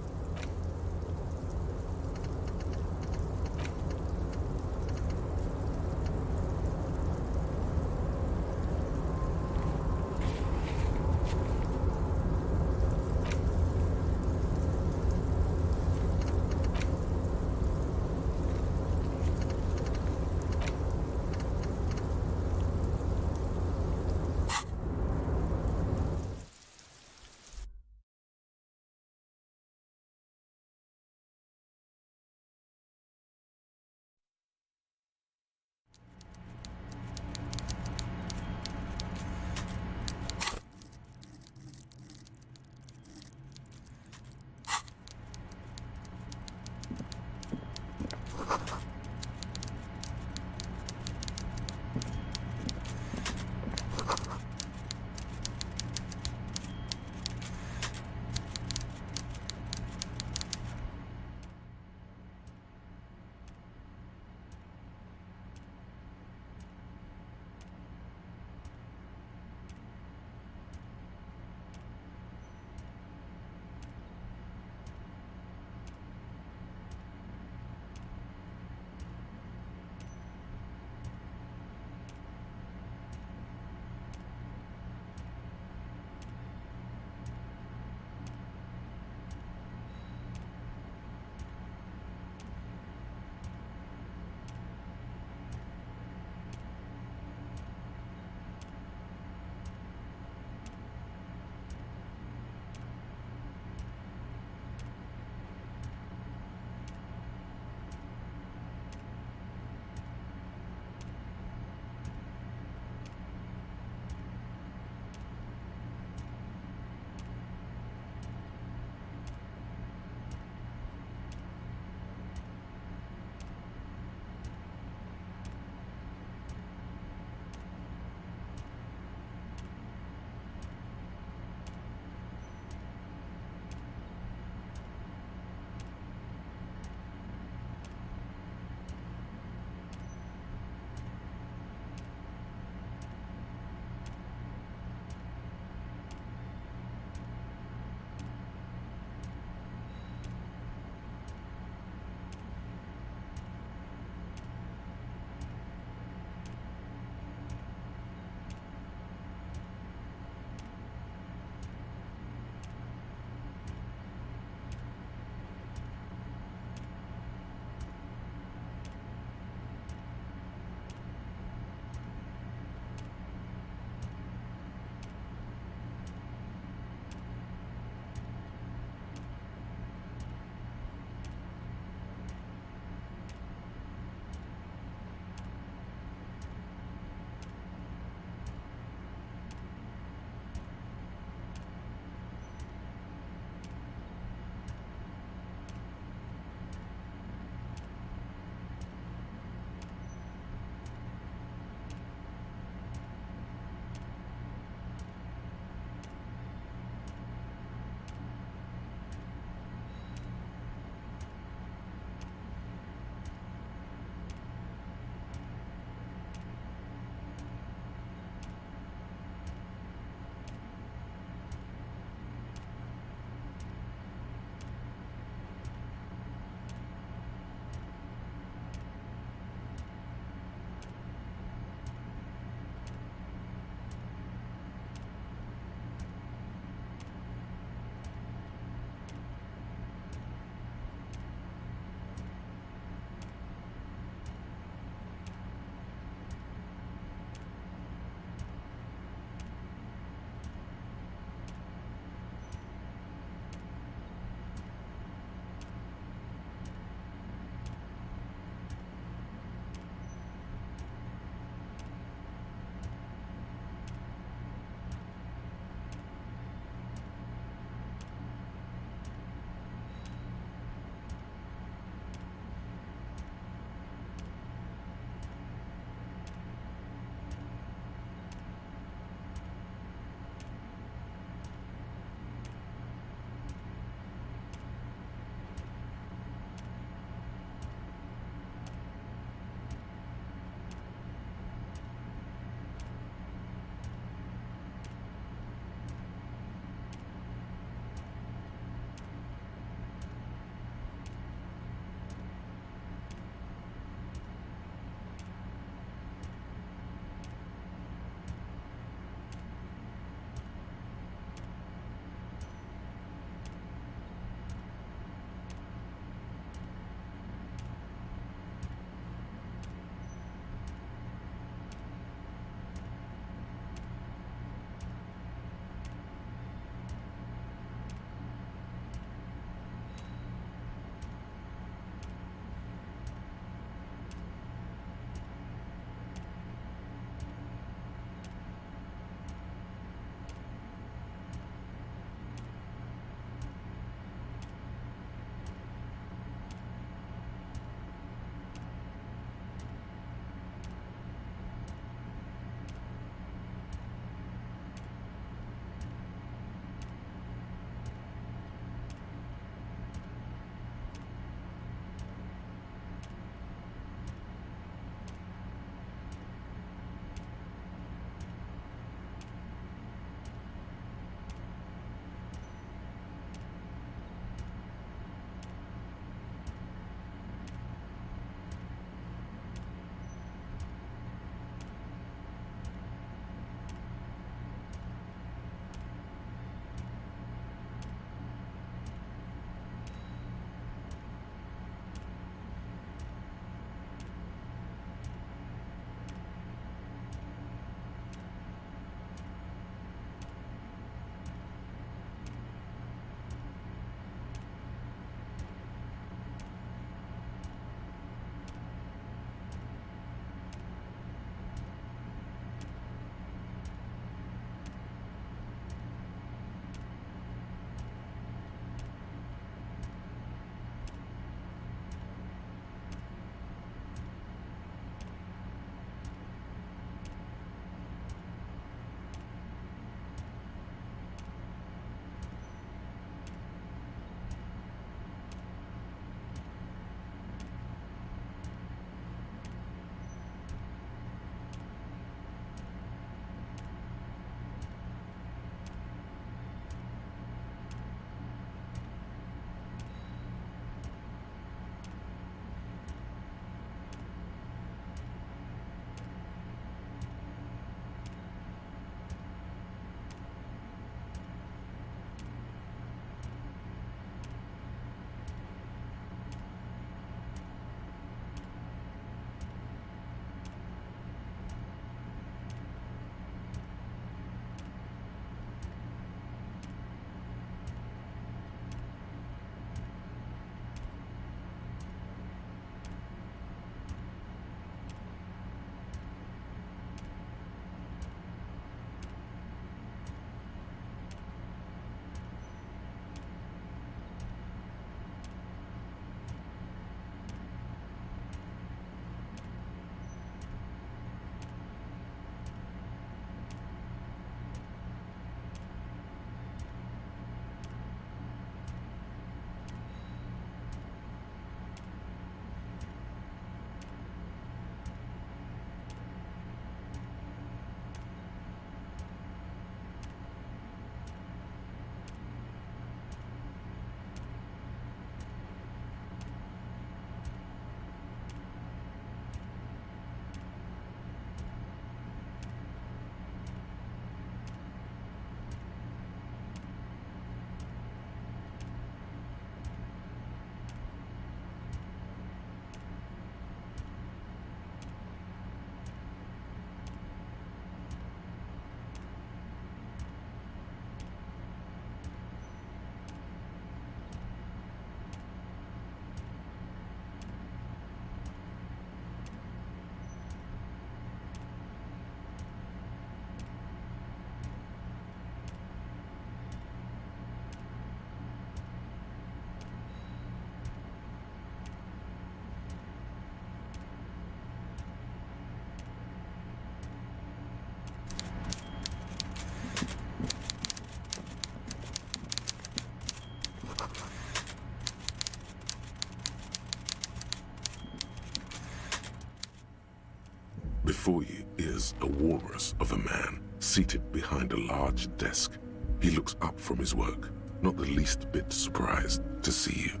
Before you is a walrus of a man seated behind a large desk. He looks up from his work, not the least bit surprised to see you.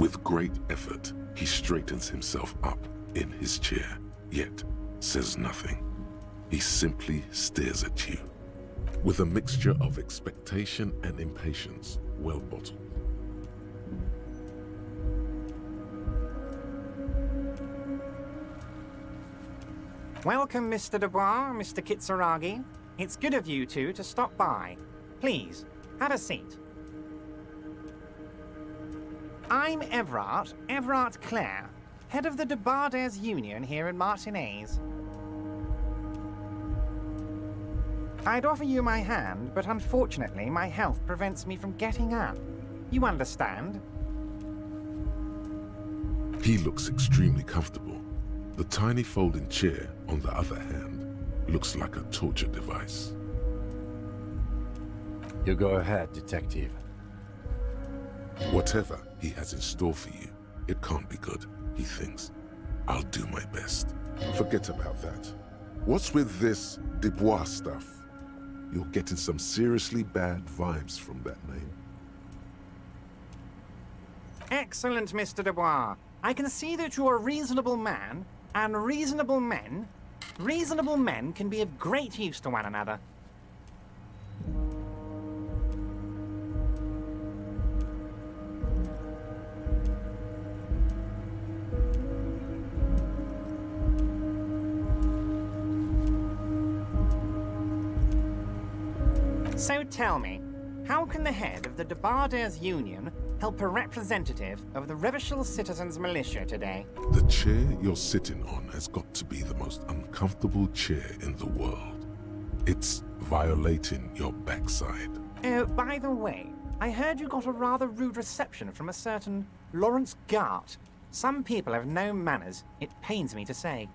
With great effort, he straightens himself up in his chair, yet says nothing. He simply stares at you, with a mixture of expectation and impatience, well bottled. Welcome, Mr. Dubois, Mr. Kitsuragi. It's good of you two to stop by. Please, have a seat. I'm Everard Clare, head of the Debarders Union here in Martinez. I'd offer you my hand, but unfortunately my health prevents me from getting up. You understand? He looks extremely comfortable. The tiny folding chair, on the other hand, looks like a torture device. You go ahead, detective. Whatever he has in store for you, it can't be good, he thinks. I'll do my best. Forget about that. What's with this Dubois stuff? You're getting some seriously bad vibes from that name. Excellent, Mr. Dubois. I can see that you're a reasonable man, and reasonable men can be of great use to one another. So tell me, how can the head of the Debarders Union help a representative of the Revachol Citizens Militia today? The chair you're sitting on has got to be the most uncomfortable chair in the world. It's violating your backside. Oh, by the way, I heard you got a rather rude reception from a certain Lawrence Gart. Some people have no manners, it pains me to say.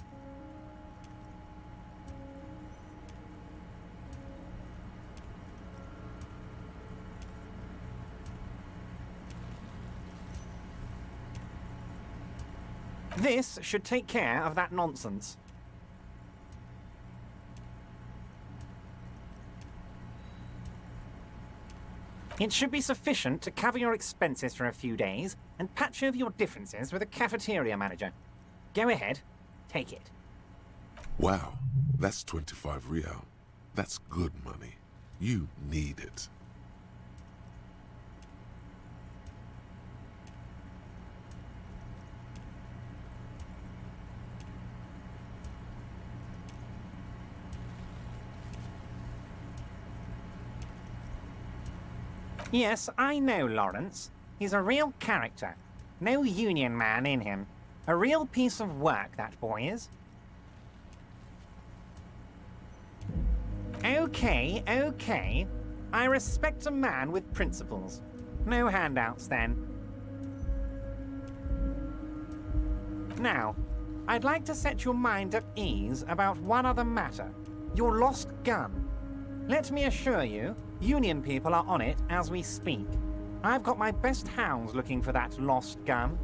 This should take care of that nonsense. It should be sufficient to cover your expenses for a few days and patch over your differences with a cafeteria manager. Go ahead, take it. Wow, that's 25 real. That's good money. You need it. Yes, I know Lawrence. He's a real character. No union man in him. A real piece of work, that boy is. Okay. I respect a man with principles. No handouts, then. Now, I'd like to set your mind at ease about one other matter. Your lost gun. Let me assure you, Union people are on it as we speak. I've got my best hounds looking for that lost gun.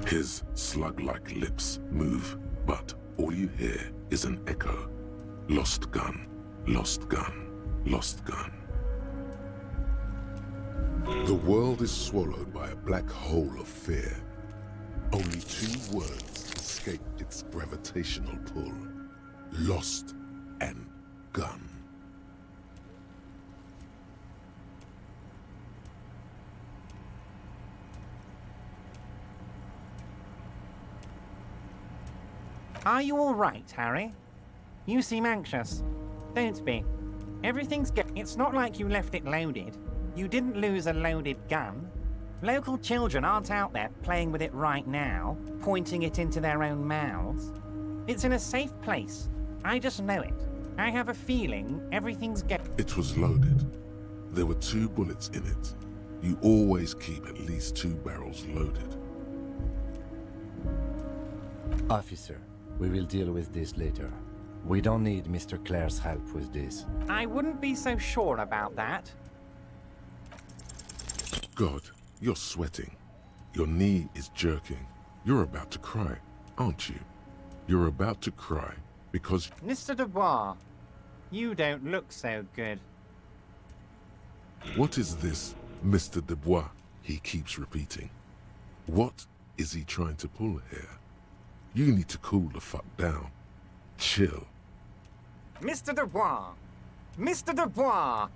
His slug-like lips move, but all you hear is an echo. Lost gun, lost gun, lost gun. The world is swallowed by a black hole of fear. Only two words escape its gravitational pull. Lost and gun. Are you all right, Harry? You seem anxious. Don't be. Everything's good. It's not like you left it loaded. You didn't lose a loaded gun. Local children aren't out there playing with it right now, pointing it into their own mouths. It's in a safe place. I just know it. I have a feeling everything's good. It was loaded. There were 2 bullets in it. You always keep at least 2 barrels loaded. Officer, we will deal with this later. We don't need Mr. Clare's help with this. I wouldn't be so sure about that. God, you're sweating. Your knee is jerking. You're about to cry, aren't you? You're about to cry because... Mr. Dubois, you don't look so good. What is this, Mr. Dubois? He keeps repeating. What is he trying to pull here? You need to cool the fuck down. Chill. Mr. Dubois! Mr. Dubois!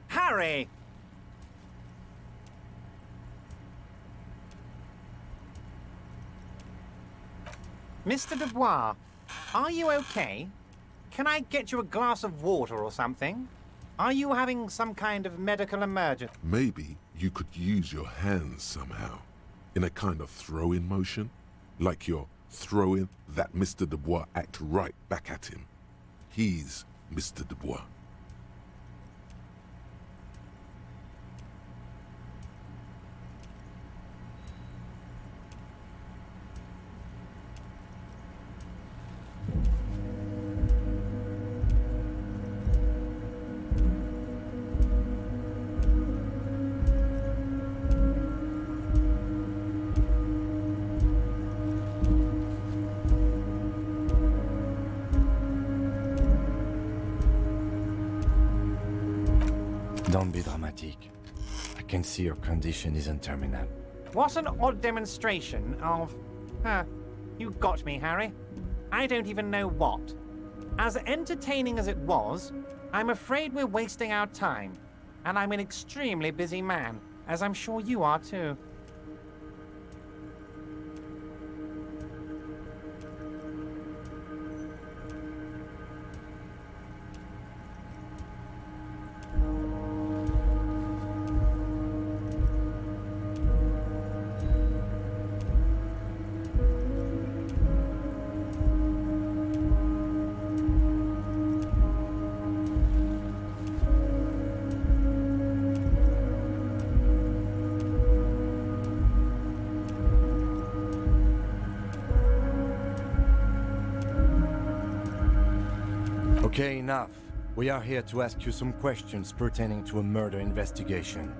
Harry! Mr. Dubois, are you okay? Can I get you a glass of water or something? Are you having some kind of medical emergency? Maybe you could use your hands somehow, in a kind of throw-in motion, like you're throwing that Mr. Dubois act right back at him. He's Mr. Dubois. Don't be dramatic. I can see your condition isn't terminal. What an odd demonstration of... you got me, Harry. I don't even know what. As entertaining as it was, I'm afraid we're wasting our time. And I'm an extremely busy man, as I'm sure you are too. Okay, enough. We are here to ask you some questions pertaining to a murder investigation.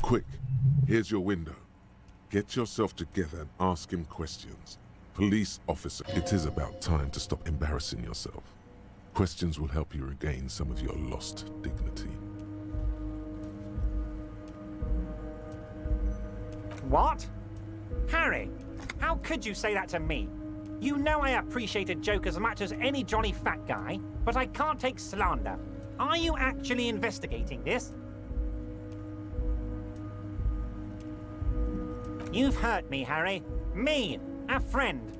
Quick, here's your window. Get yourself together and ask him questions. Police officer, it is about time to stop embarrassing yourself. Questions will help you regain some of your lost dignity. What? Harry, how could you say that to me? You know I appreciate a joke as much as any jolly fat guy, but I can't take slander. Are you actually investigating this? You've hurt me, Harry. Me, a friend.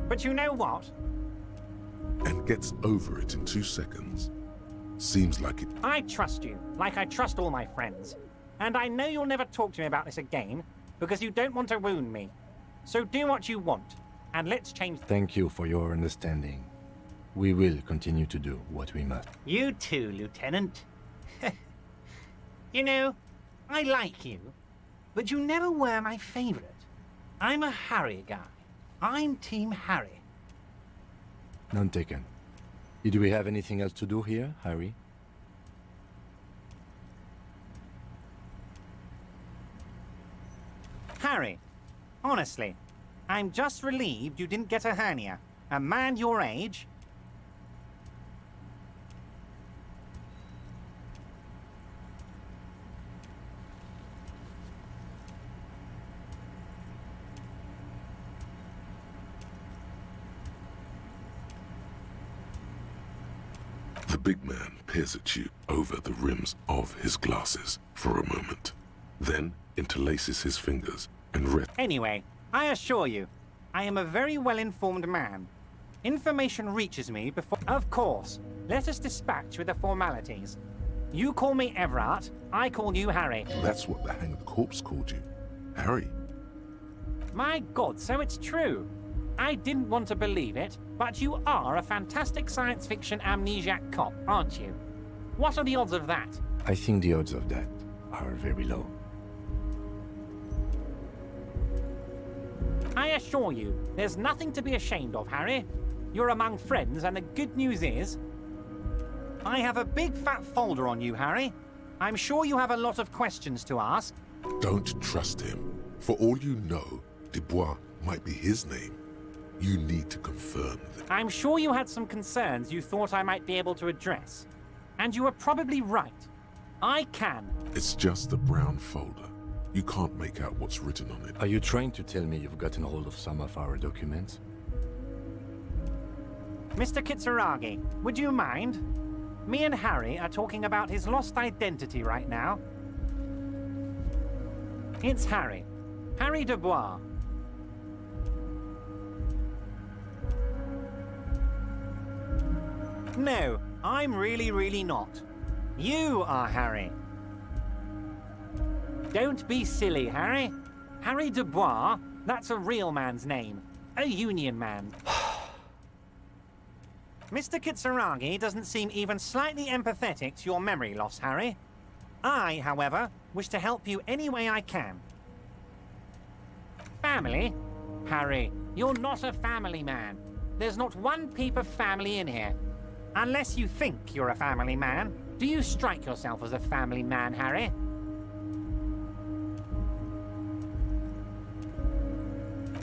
But you know what? And gets over it in 2 seconds. Seems like it. I trust you, like I trust all my friends. And I know you'll never talk to me about this again, because you don't want to wound me. So do what you want, and let's change... Thank you for your understanding. We will continue to do what we must. You too, Lieutenant. You know, I like you, but you never were my favorite. I'm a Harry guy. I'm Team Harry. None taken. Did we have anything else to do here, Harry? Harry, honestly, I'm just relieved you didn't get a hernia. A man your age... The big man peers at you over the rims of his glasses for a moment. Then interlaces his fingers, and rests. Anyway, I assure you, I am a very well-informed man. Information reaches me before... Of course, let us dispatch with the formalities. You call me Everard, I call you Harry. That's what the hanged corpse called you. Harry. My God, so it's true. I didn't want to believe it, but you are a fantastic science fiction amnesiac cop, aren't you? What are the odds of that? I think the odds of that are very low. I assure you, there's nothing to be ashamed of, Harry. You're among friends, and the good news is... I have a big fat folder on you, Harry. I'm sure you have a lot of questions to ask. Don't trust him. For all you know, Dubois might be his name. You need to confirm that. I'm sure you had some concerns you thought I might be able to address. And you were probably right. I can. It's just a brown folder. You can't make out what's written on it. Are you trying to tell me you've gotten hold of some of our documents? Mr. Kitsuragi, would you mind? Me and Harry are talking about his lost identity right now. It's Harry. Harry Dubois. No, I'm really not. You are Harry. Don't be silly, Harry. Harry Dubois, that's a real man's name. A union man. Mr. Kitsuragi doesn't seem even slightly empathetic to your memory loss, Harry. I, however, wish to help you any way I can. Family? Harry, you're not a family man. There's not one peep of family in here. Unless you think you're a family man. Do you strike yourself as a family man, Harry?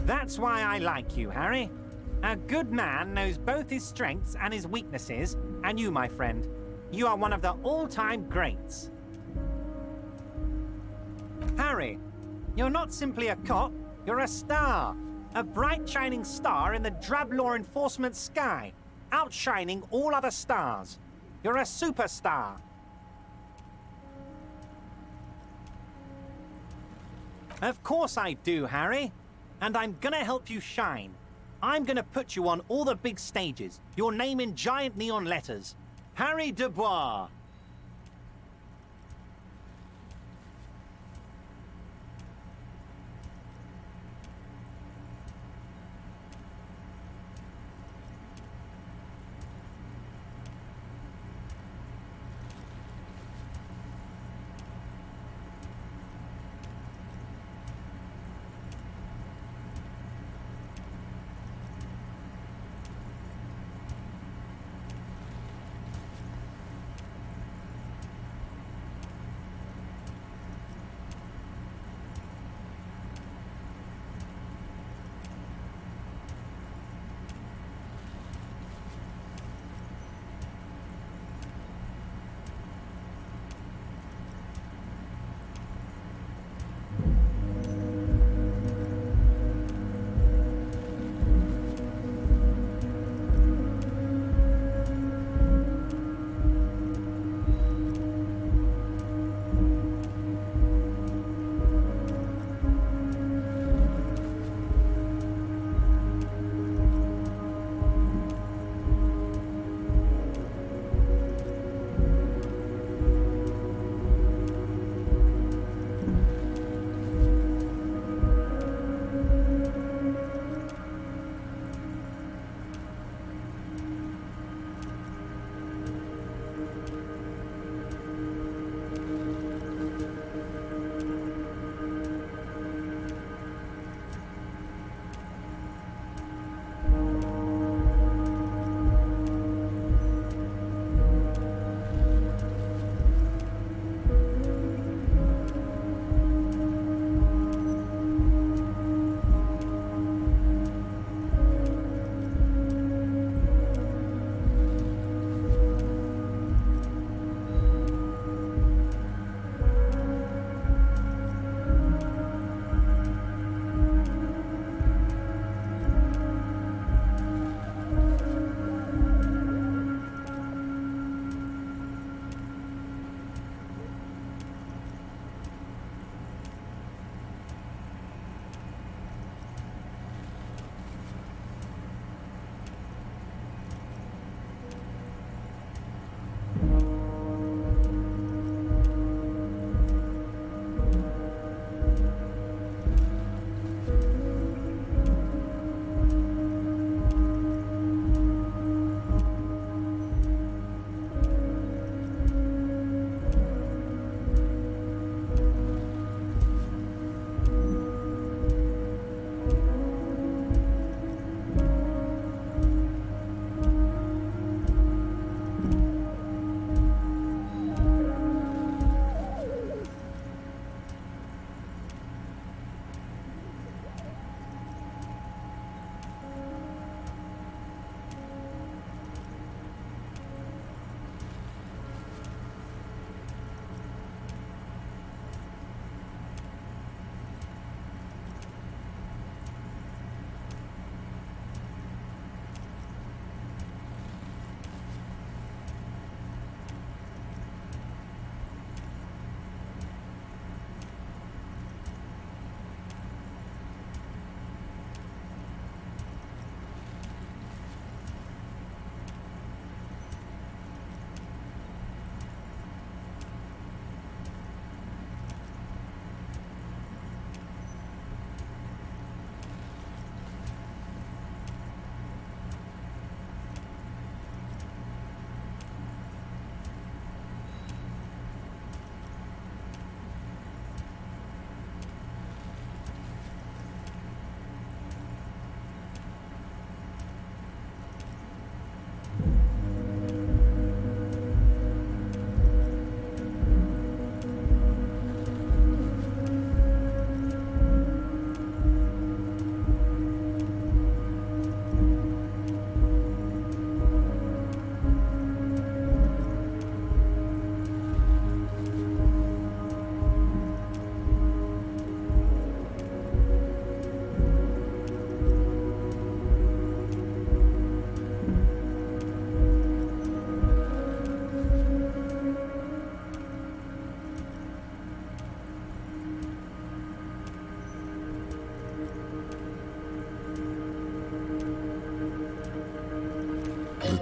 That's why I like you, Harry. A good man knows both his strengths and his weaknesses, and you, my friend, you are one of the all-time greats. Harry, you're not simply a cop, you're a star. A bright shining star in the drab law enforcement sky, outshining all other stars. You're a superstar. Of course I do, Harry. And I'm gonna help you shine. I'm gonna put you on all the big stages. Your name in giant neon letters. Harry Dubois.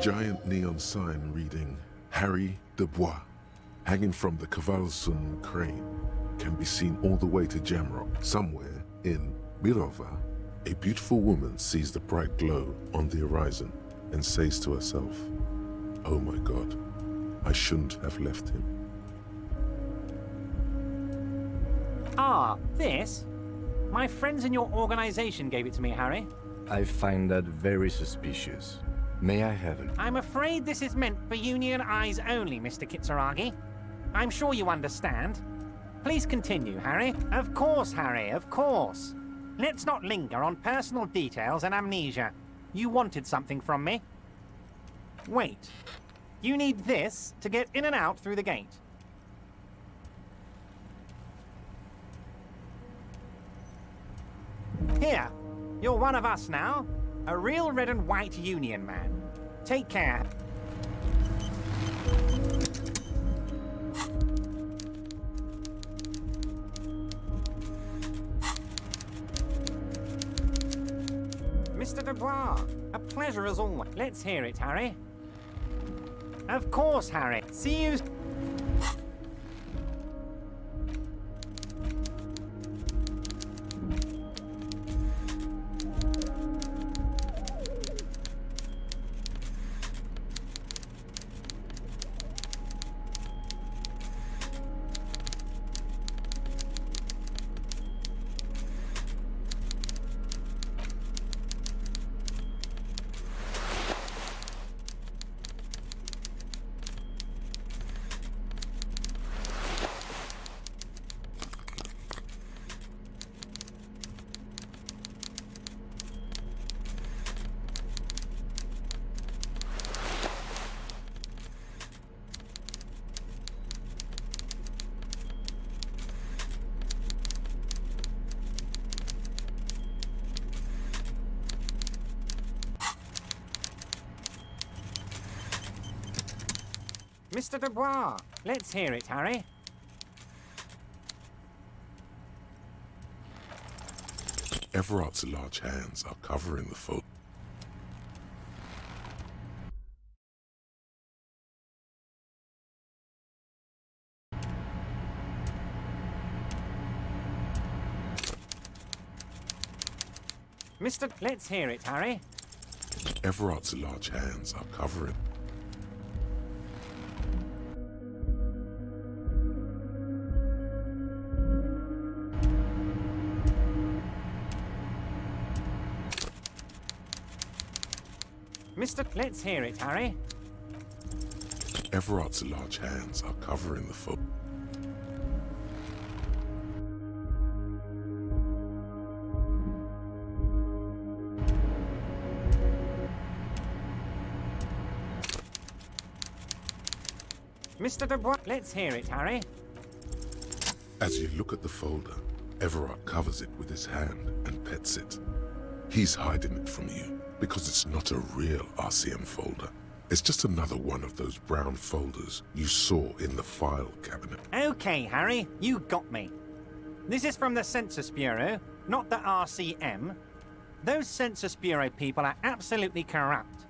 giant neon sign reading Harry Dubois, hanging from the Cavalsun crane, can be seen all the way to Jamrock. Somewhere in Mirova, a beautiful woman sees the bright glow on the horizon and says to herself, "Oh my God, I shouldn't have left him." Ah, this? My friends in your organization gave it to me, Harry. I find that very suspicious. May I have it? I'm afraid this is meant for Union eyes only, Mr. Kitsuragi. I'm sure you understand. Please continue, Harry. Of course, Harry, of course. Let's not linger on personal details and amnesia. You wanted something from me. Wait. You need this to get in and out through the gate. Here, you're one of us now. A real red and white Union man. Take care. Mr. Dubois, a pleasure as always. Let's hear it, Harry. Of course, Harry. See you... Mr. Dubois, let's hear it, Harry. Everard's large hands are covering the fold. Mr. Let's hear it, Harry. Everard's large hands are covering. Mr. Let's hear it, Harry. Everard's large hands are covering the fold. Mr. Dubois, let's hear it, Harry. As you look at the folder, Everard covers it with his hand and pets it. He's hiding it from you because it's not a real RCM folder. It's just another one of those brown folders you saw in the file cabinet. Okay, Harry, you got me. This is from the Census Bureau, not the RCM. Those Census Bureau people are absolutely corrupt.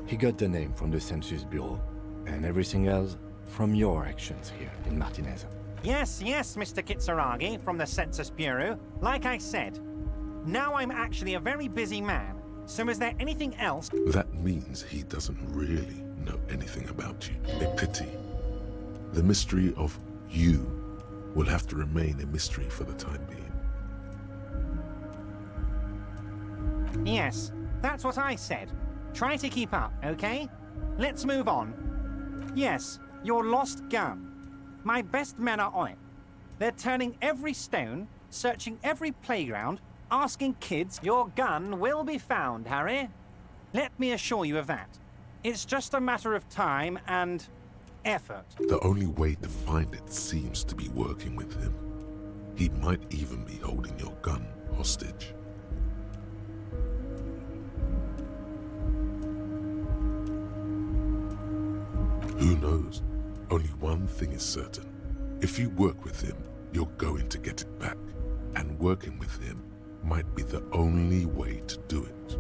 He got the name from the Census Bureau, and everything else from your actions here in Martinez. Yes, Mr. Kitsuragi from the Census Bureau. Like I said, now I'm actually a very busy man. So is there anything else? That means he doesn't really know anything about you. A pity. The mystery of you will have to remain a mystery for the time being. Yes, that's what I said. Try to keep up, okay? Let's move on. Yes, your lost gun. My best men are on it. They're turning every stone, searching every playground, asking kids. Your gun will be found, Harry. Let me assure you of that. It's just a matter of time and effort. The only way to find it seems to be working with him. He might even be holding your gun hostage. Who knows? Only one thing is certain. If you work with him, you're going to get it back. And working with him might be the only way to do it.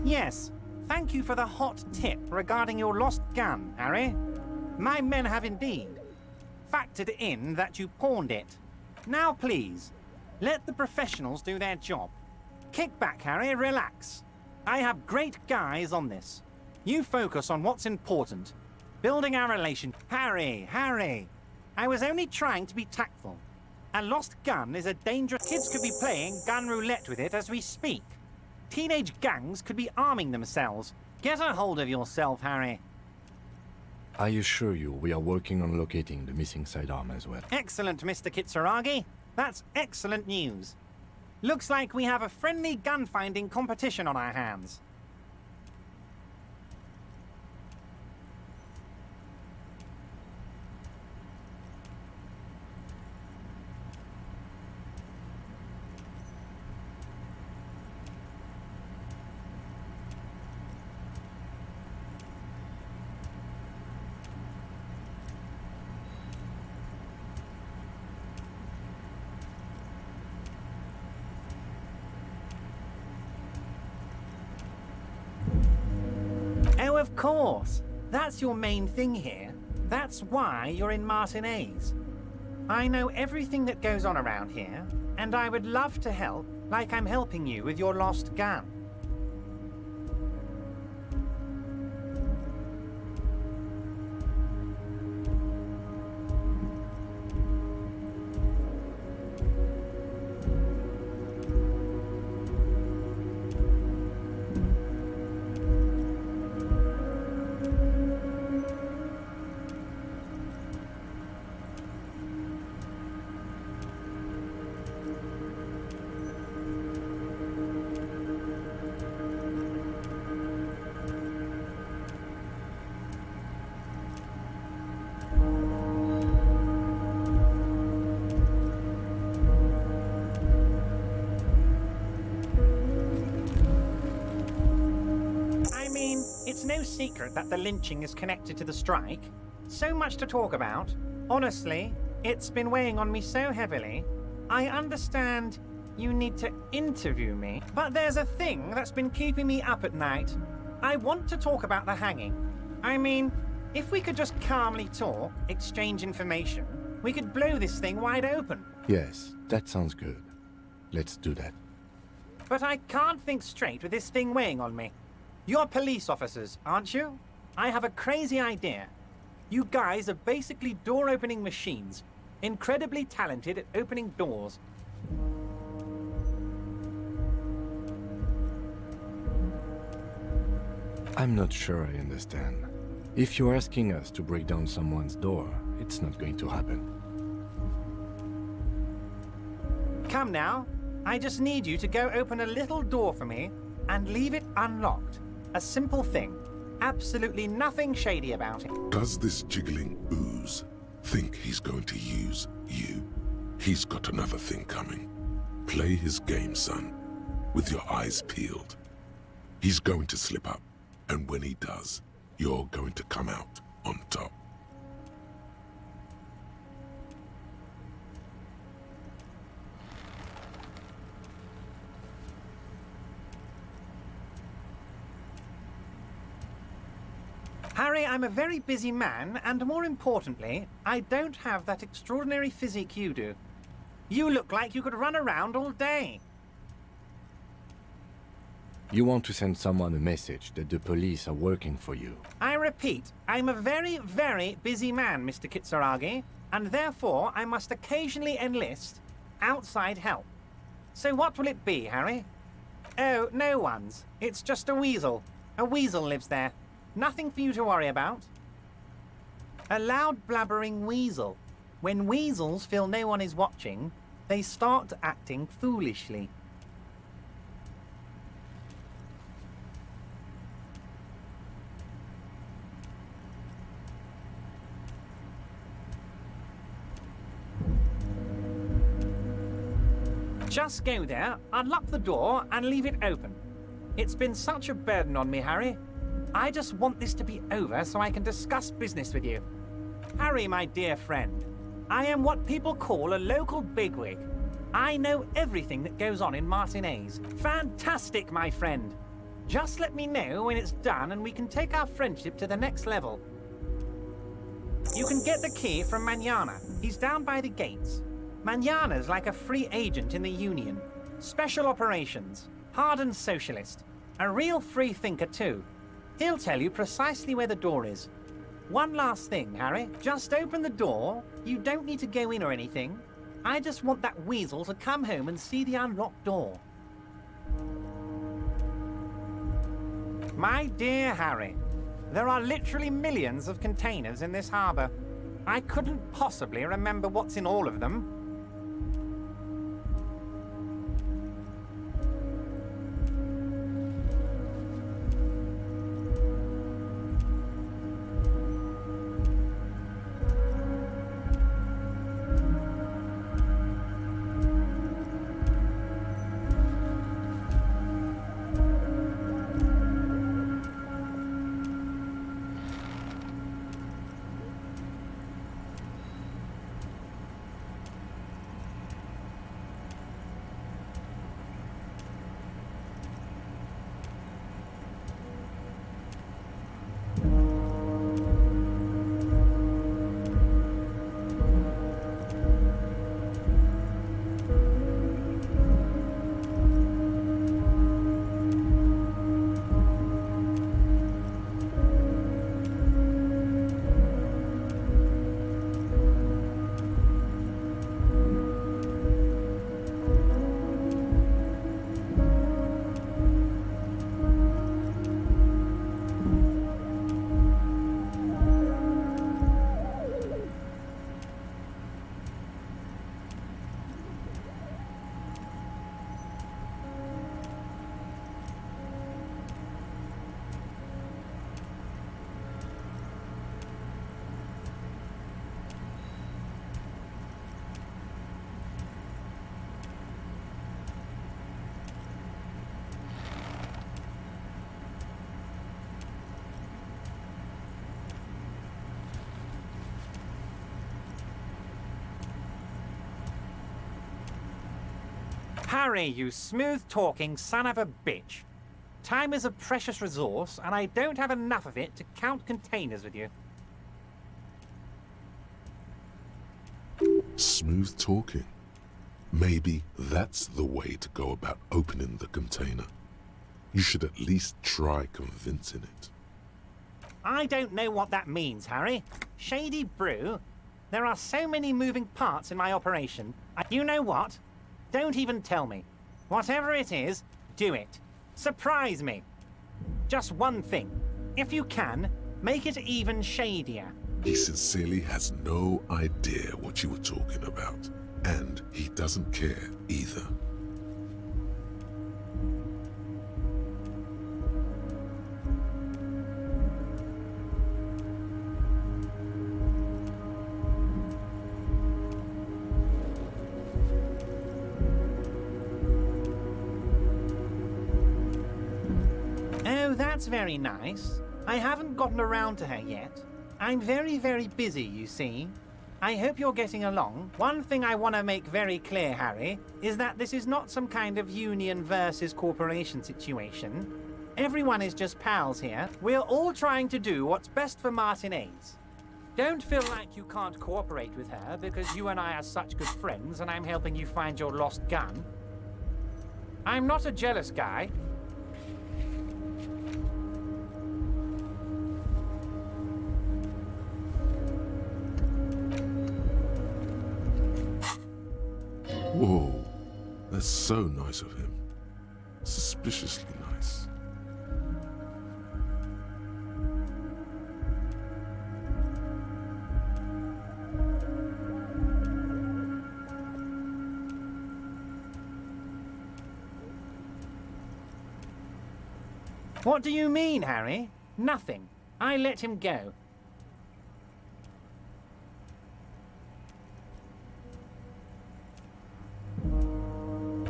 Yes, thank you for the hot tip regarding your lost gun, Harry. My men have indeed factored in that you pawned it. Now please, let the professionals do their job. Kick back, Harry, relax. I have great guys on this. You focus on what's important. Building our relation. Harry! I was only trying to be tactful. A lost gun is a dangerous... Kids could be playing gun roulette with it as we speak. Teenage gangs could be arming themselves. Get a hold of yourself, Harry. I assure you, we are working on locating the missing sidearm as well. Excellent, Mr. Kitsuragi. That's excellent news. Looks like we have a friendly gun-finding competition on our hands. Oh, of course. That's your main thing here. That's why you're in Martinez. I know everything that goes on around here, and I would love to help, like I'm helping you with your lost gun. It's no secret that the lynching is connected to the strike. So much to talk about. Honestly, it's been weighing on me so heavily. I understand you need to interview me, but there's a thing that's been keeping me up at night. I want to talk about the hanging. I mean, if we could just calmly talk, exchange information, we could blow this thing wide open. Yes, that sounds good. Let's do that. But I can't think straight with this thing weighing on me. You're police officers, aren't you? I have a crazy idea. You guys are basically door-opening machines, incredibly talented at opening doors. I'm not sure I understand. If you're asking us to break down someone's door, it's not going to happen. Come now. I just need you to go open a little door for me and leave it unlocked. A simple thing. Absolutely nothing shady about it. Does this jiggling ooze think he's going to use you? He's got another thing coming. Play his game, son, with your eyes peeled. He's going to slip up, and when he does, you're going to come out on top. Harry, I'm a very busy man, and more importantly, I don't have that extraordinary physique you do. You look like you could run around all day. You want to send someone a message that the police are working for you. I repeat, I'm a very, very busy man, Mr. Kitsuragi, and therefore I must occasionally enlist outside help. So what will it be, Harry? Oh, no one's. It's just a weasel. A weasel lives there. Nothing for you to worry about. A loud blabbering weasel. When weasels feel no one is watching, they start acting foolishly. Just go there, unlock the door, and leave it open. It's been such a burden on me, Harry. I just want this to be over so I can discuss business with you. Harry, my dear friend, I am what people call a local bigwig. I know everything that goes on in Martinez. Fantastic, my friend. Just let me know when it's done and we can take our friendship to the next level. You can get the key from Manana. He's down by the gates. Manana's like a free agent in the Union. Special operations. Hardened socialist. A real free thinker too. He'll tell you precisely where the door is. One last thing, Harry. Just open the door. You don't need to go in or anything. I just want that weasel to come home and see the unlocked door. My dear Harry, there are literally millions of containers in this harbour. I couldn't possibly remember what's in all of them. Harry, you smooth-talking son of a bitch. Time is a precious resource, and I don't have enough of it to count containers with you. Smooth talking. Maybe that's the way to go about opening the container. You should at least try convincing it. I don't know what that means, Harry. Shady brew? There are so many moving parts in my operation. You know what? Don't even tell me. Whatever it is, do it. Surprise me. Just one thing. If you can, make it even shadier. He sincerely has no idea what you were talking about. And he doesn't care either. Oh, that's very nice. I haven't gotten around to her yet. I'm very, very busy, you see. I hope you're getting along. One thing I want to make very clear, Harry, is that this is not some kind of union versus corporation situation. Everyone is just pals here. We're all trying to do what's best for Martinez. Don't feel like you can't cooperate with her because you and I are such good friends and I'm helping you find your lost gun. I'm not a jealous guy. Whoa, that's so nice of him. Suspiciously nice. What do you mean, Harry? Nothing. I let him go.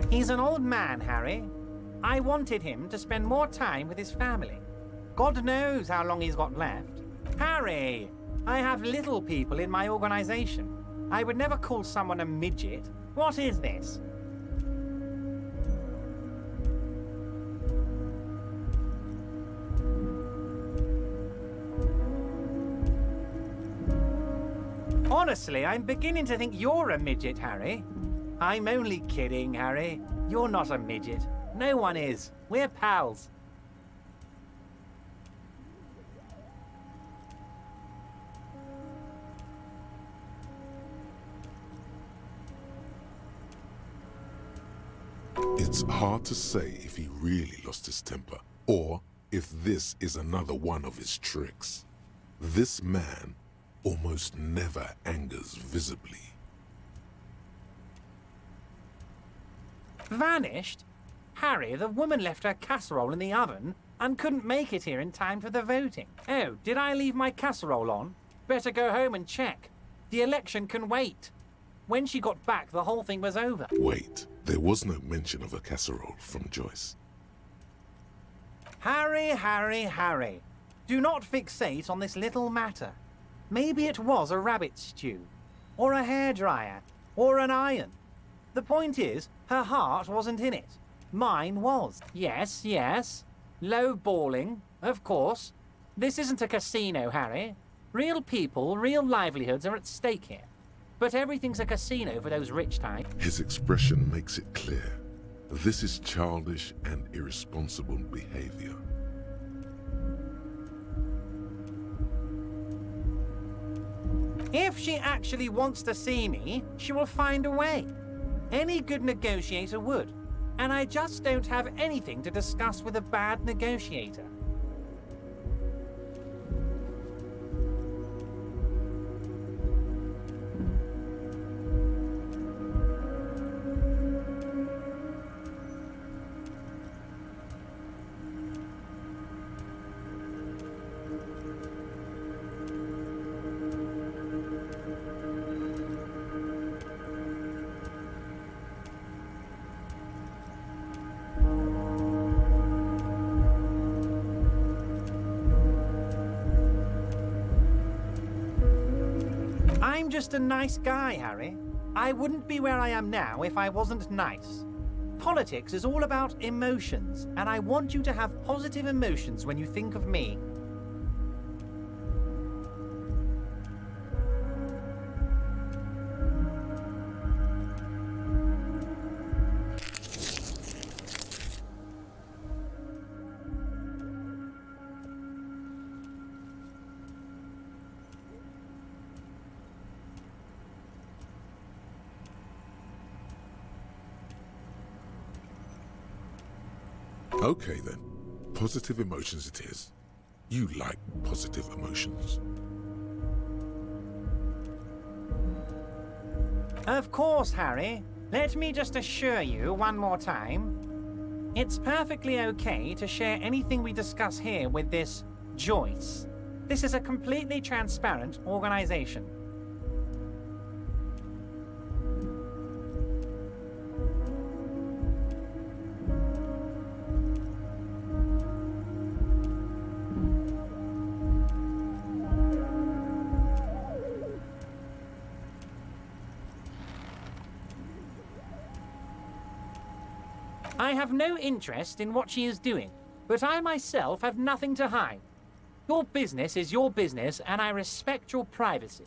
He's an old man, Harry. I wanted him to spend more time with his family. God knows how long he's got left. Harry, I have little people in my organization. I would never call someone a midget. What is this? Honestly, I'm beginning to think you're a midget, Harry. I'm only kidding, Harry. You're not a midget. No one is. We're pals. It's hard to say if he really lost his temper, or if this is another one of his tricks. This man almost never angers visibly. Vanished? Harry, the woman left her casserole in the oven and couldn't make it here in time for the voting. Oh, did I leave my casserole on? Better go home and check. The election can wait. When she got back, the whole thing was over. Wait, there was no mention of a casserole from Joyce. Harry, Harry, Harry. Do not fixate on this little matter. Maybe it was a rabbit stew, or a hairdryer, or an iron. The point is, her heart wasn't in it. Mine was. Yes, yes. Low balling, of course. This isn't a casino, Harry. Real people, real livelihoods are at stake here. But everything's a casino for those rich types. His expression makes it clear. This is childish and irresponsible behavior. If she actually wants to see me, she will find a way. Any good negotiator would. And I just don't have anything to discuss with a bad negotiator. I'm just a nice guy, Harry. I wouldn't be where I am now if I wasn't nice. Politics is all about emotions, and I want you to have positive emotions when you think of me. Okay then, positive emotions it is. You like positive emotions. Of course, Harry. Let me just assure you one more time. It's perfectly okay to share anything we discuss here with this Joyce. This is a completely transparent organization. I have no interest in what she is doing, but I myself have nothing to hide. Your business is your business, and I respect your privacy.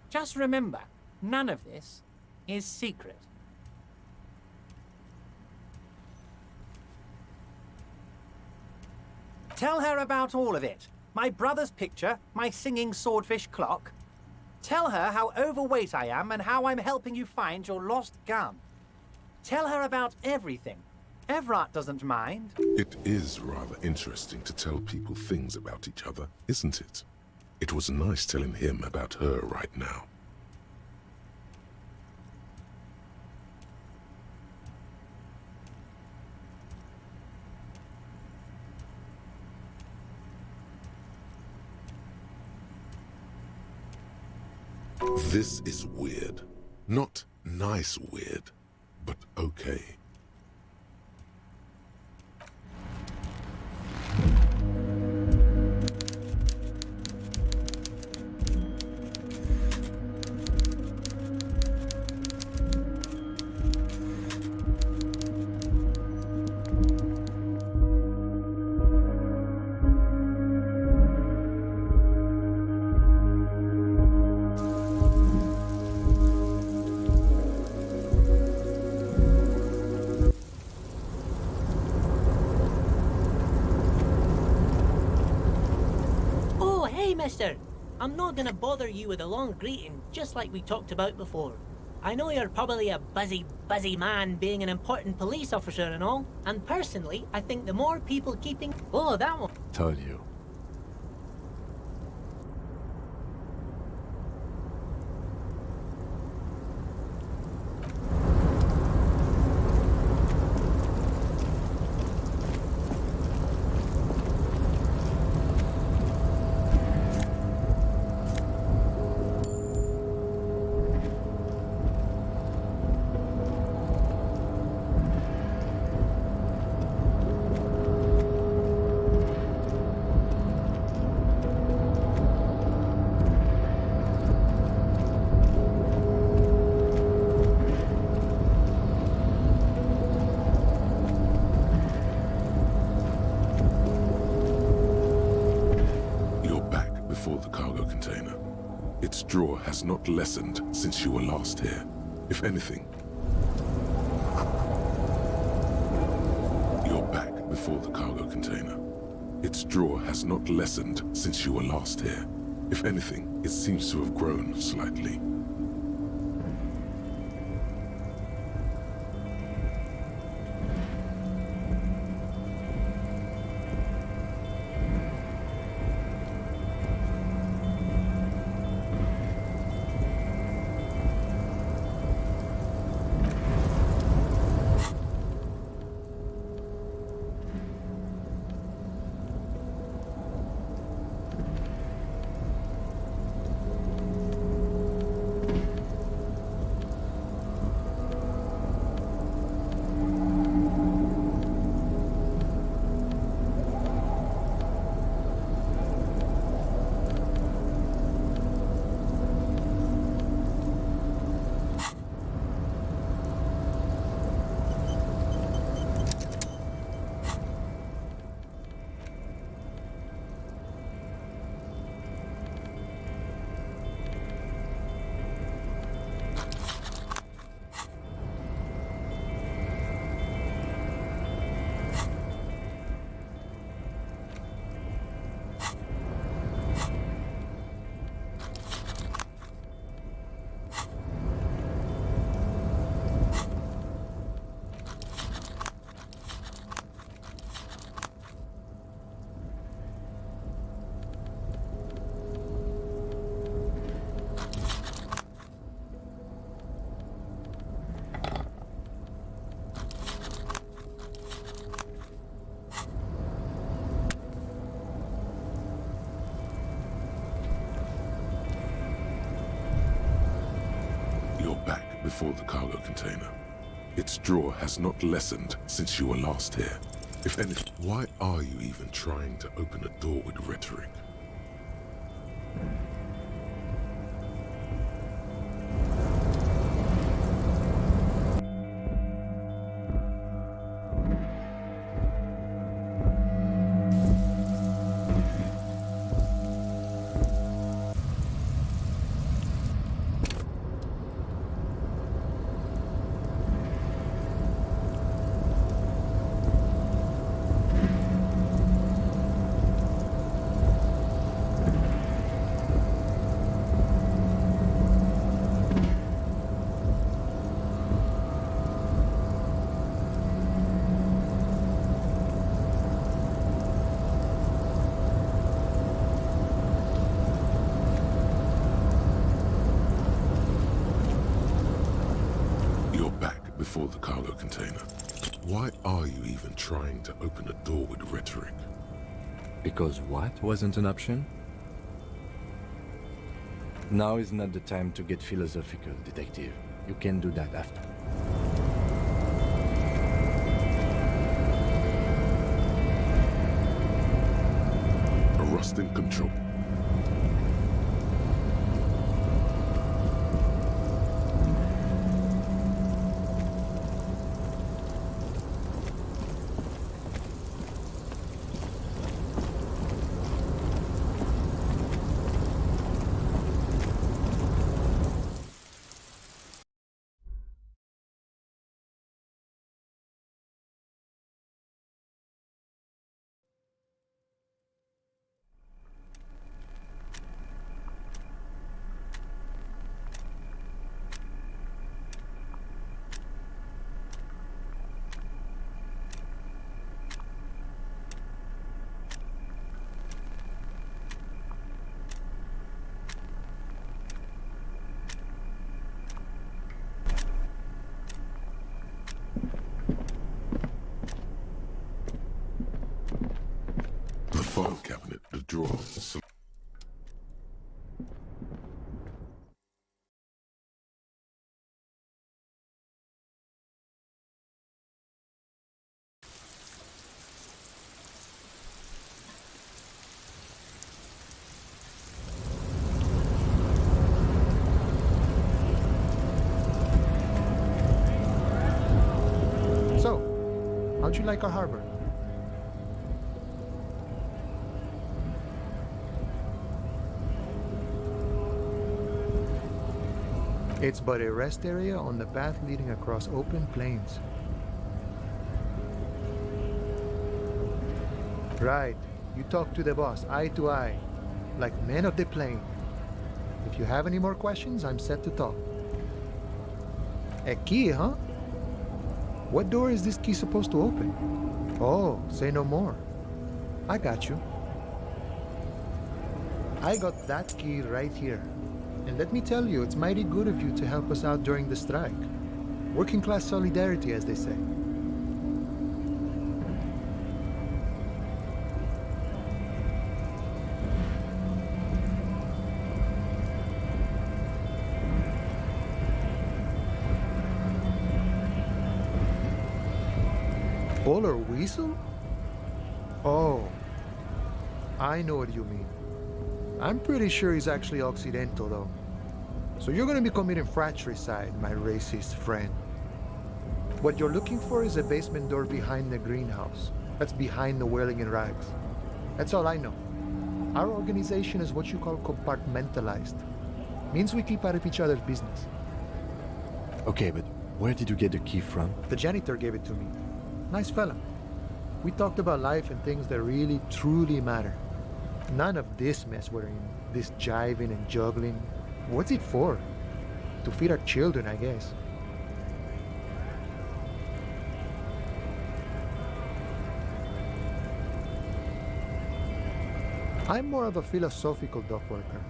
Just remember, none of this is secret. Tell her about all of it. My brother's picture, my singing swordfish clock. Tell her how overweight I am and how I'm helping you find your lost gun. Tell her about everything. Everett doesn't mind. It is rather interesting to tell people things about each other, isn't it? It was nice telling him about her right now. This is weird. Not nice weird, but okay. mister. I'm not gonna bother you with a long greeting, just like we talked about before. I know you're probably a busy man being an important police officer and all, and personally, I think the more people keeping... Oh, that one! Told you. Its draw has not lessened since you were last here. If anything, you're back before the cargo container. Its draw has not lessened since you were last here. If anything, it seems to have grown slightly. Before the cargo container. Its draw has not lessened since you were last here. If anything, why are you even trying to open a door with rhetoric? Before the cargo container. Why are you even trying to open a door with rhetoric? Because what wasn't an option? Now is not the time to get philosophical, detective. You can do that after. A rust in control. like our harbor? It's but a rest area on the path leading across open plains. Right. You talk to the boss, eye to eye, like men of the plain. If you have any more questions, I'm set to talk. A key, huh? What door is this key supposed to open? Oh, say no more. I got you. I got that key right here. And let me tell you, it's mighty good of you to help us out during the strike. Working class solidarity, as they say. Polar weasel? Oh, I know what you mean. I'm pretty sure he's actually Occidental, though. So you're gonna be committing fratricide, my racist friend. What you're looking for is a basement door behind the greenhouse. That's behind the whirling in rags. That's all I know. Our organization is what you call compartmentalized. Means we keep out of each other's business. Okay, but where did you get the key from? The janitor gave it to me. Nice fella. We talked about life and things that really, truly matter. None of this mess we're in. This jiving and juggling. What's it for? To feed our children, I guess. I'm more of a philosophical dock worker.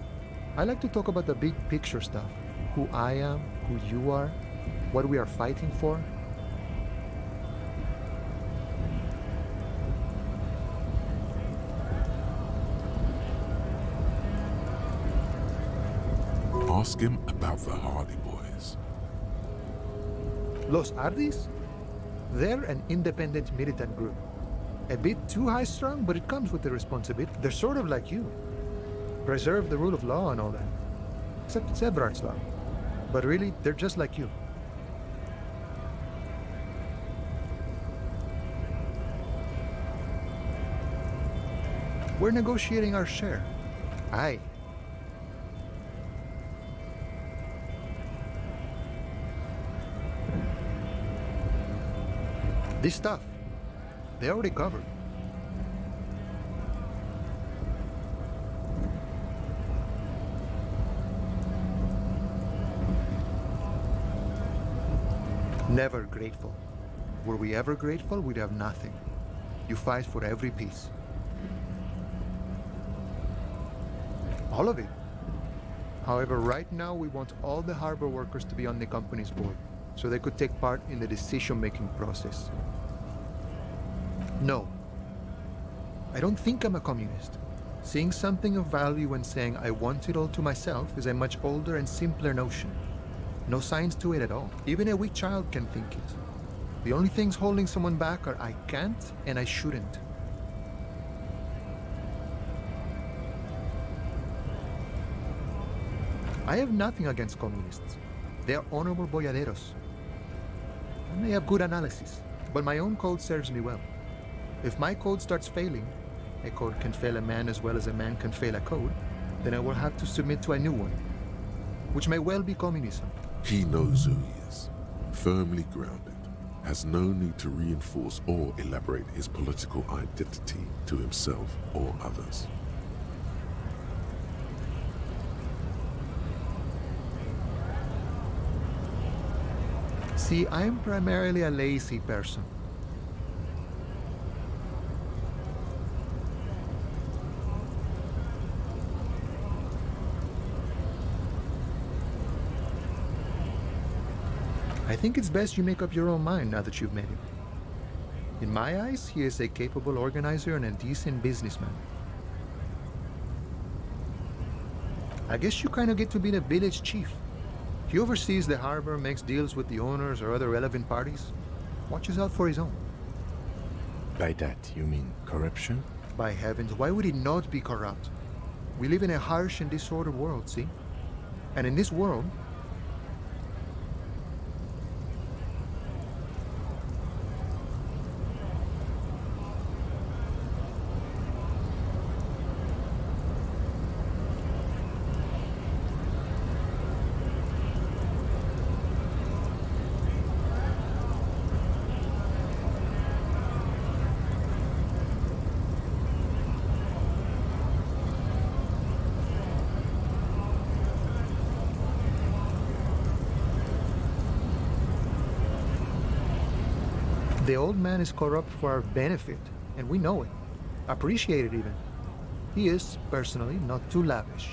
I like to talk about the big picture stuff. Who I am, who you are, what we are fighting for. Ask him about the Hardy Boys. Los Ardis? They're an independent militant group. A bit too high-strung, but it comes with the responsibility. They're sort of like you. Preserve the rule of law and all that. Except it's Everard's law. But really, they're just like you. We're negotiating our share. Aye. This stuff, they already covered. Never grateful. Were we ever grateful, we'd have nothing. You fight for every piece. All of it. However, right now we want all the harbor workers to be on the company's board, so they could take part in the decision-making process. No. I don't think I'm a communist. Seeing something of value and saying I want it all to myself is a much older and simpler notion. No science to it at all. Even a weak child can think it. The only things holding someone back are I can't and I shouldn't. I have nothing against communists. They are honorable boyaderos. And they have good analysis, but my own code serves me well. If my code starts failing, a code can fail a man as well as a man can fail a code, then I will have to submit to a new one, which may well be communism. He knows who he is, firmly grounded, has no need to reinforce or elaborate his political identity to himself or others. See, I'm primarily a lazy person. I think it's best you make up your own mind now that you've met him. In my eyes, he is a capable organizer and a decent businessman. I guess you kind of get to be the village chief. He oversees the harbor, makes deals with the owners or other relevant parties, watches out for his own. By that, you mean corruption? By heavens, why would he not be corrupt? We live in a harsh and disordered world, see? And in this world, The old man is corrupt for our benefit, and we know it. Appreciate it even. He is, personally, not too lavish.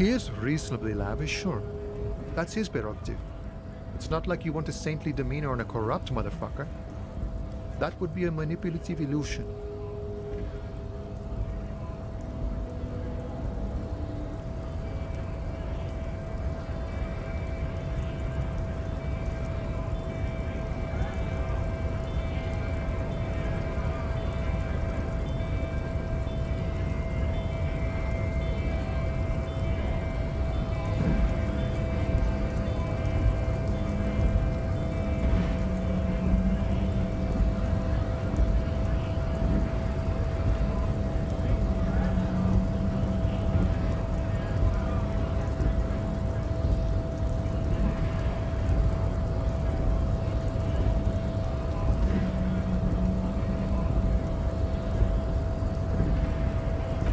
He is reasonably lavish, sure. That's his prerogative. It's not like you want a saintly demeanor on a corrupt motherfucker. That would be a manipulative illusion.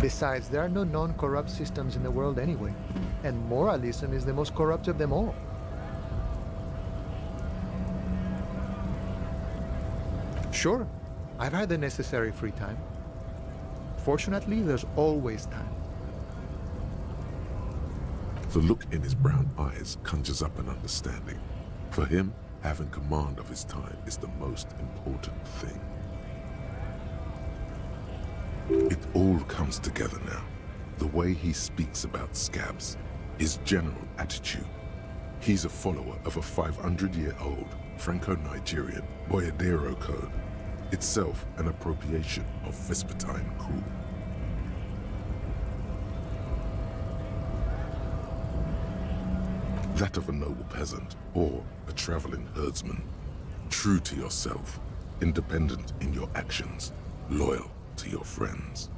Besides, there are no non-corrupt systems in the world anyway, and moralism is the most corrupt of them all. Sure, I've had the necessary free time. Fortunately, there's always time. The look in his brown eyes conjures up an understanding. For him, having command of his time is the most important thing. It all comes together now. The way he speaks about scabs, his general attitude. He's a follower of a 500-year-old Franco-Nigerian Boyadero code, itself an appropriation of Vespertine cool. That of a noble peasant or a traveling herdsman. True to yourself, independent in your actions, loyal to your friends.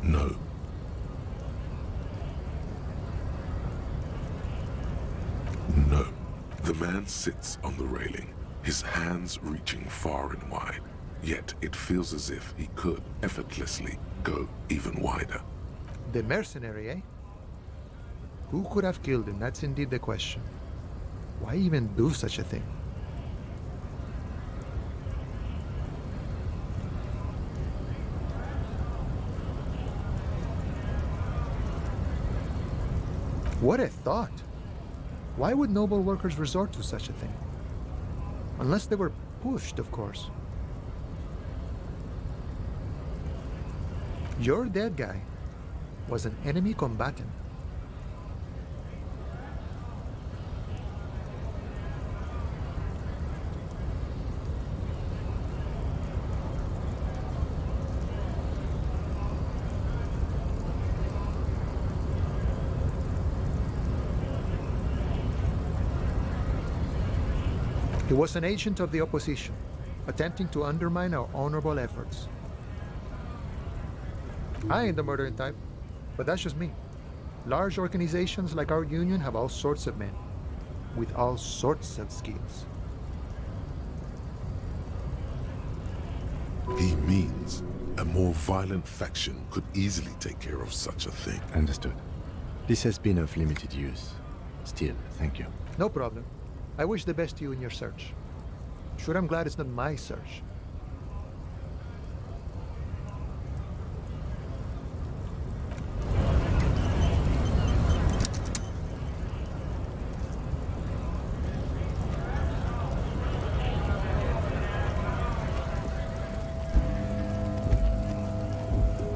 No. No. The man sits on the railing, his hands reaching far and wide. Yet it feels as if he could effortlessly go even wider. The mercenary, eh? Who could have killed him? That's indeed the question. Why even do such a thing? What a thought! Why would noble workers resort to such a thing? Unless they were pushed, of course. Your dead guy was an enemy combatant. He was an agent of the opposition, attempting to undermine our honorable efforts. I ain't the murdering type, but that's just me. Large organizations like our union have all sorts of men, with all sorts of skills. He means a more violent faction could easily take care of such a thing. Understood. This has been of limited use. Still, thank you. No problem. I wish the best to you in your search. Sure, I'm glad it's not my search.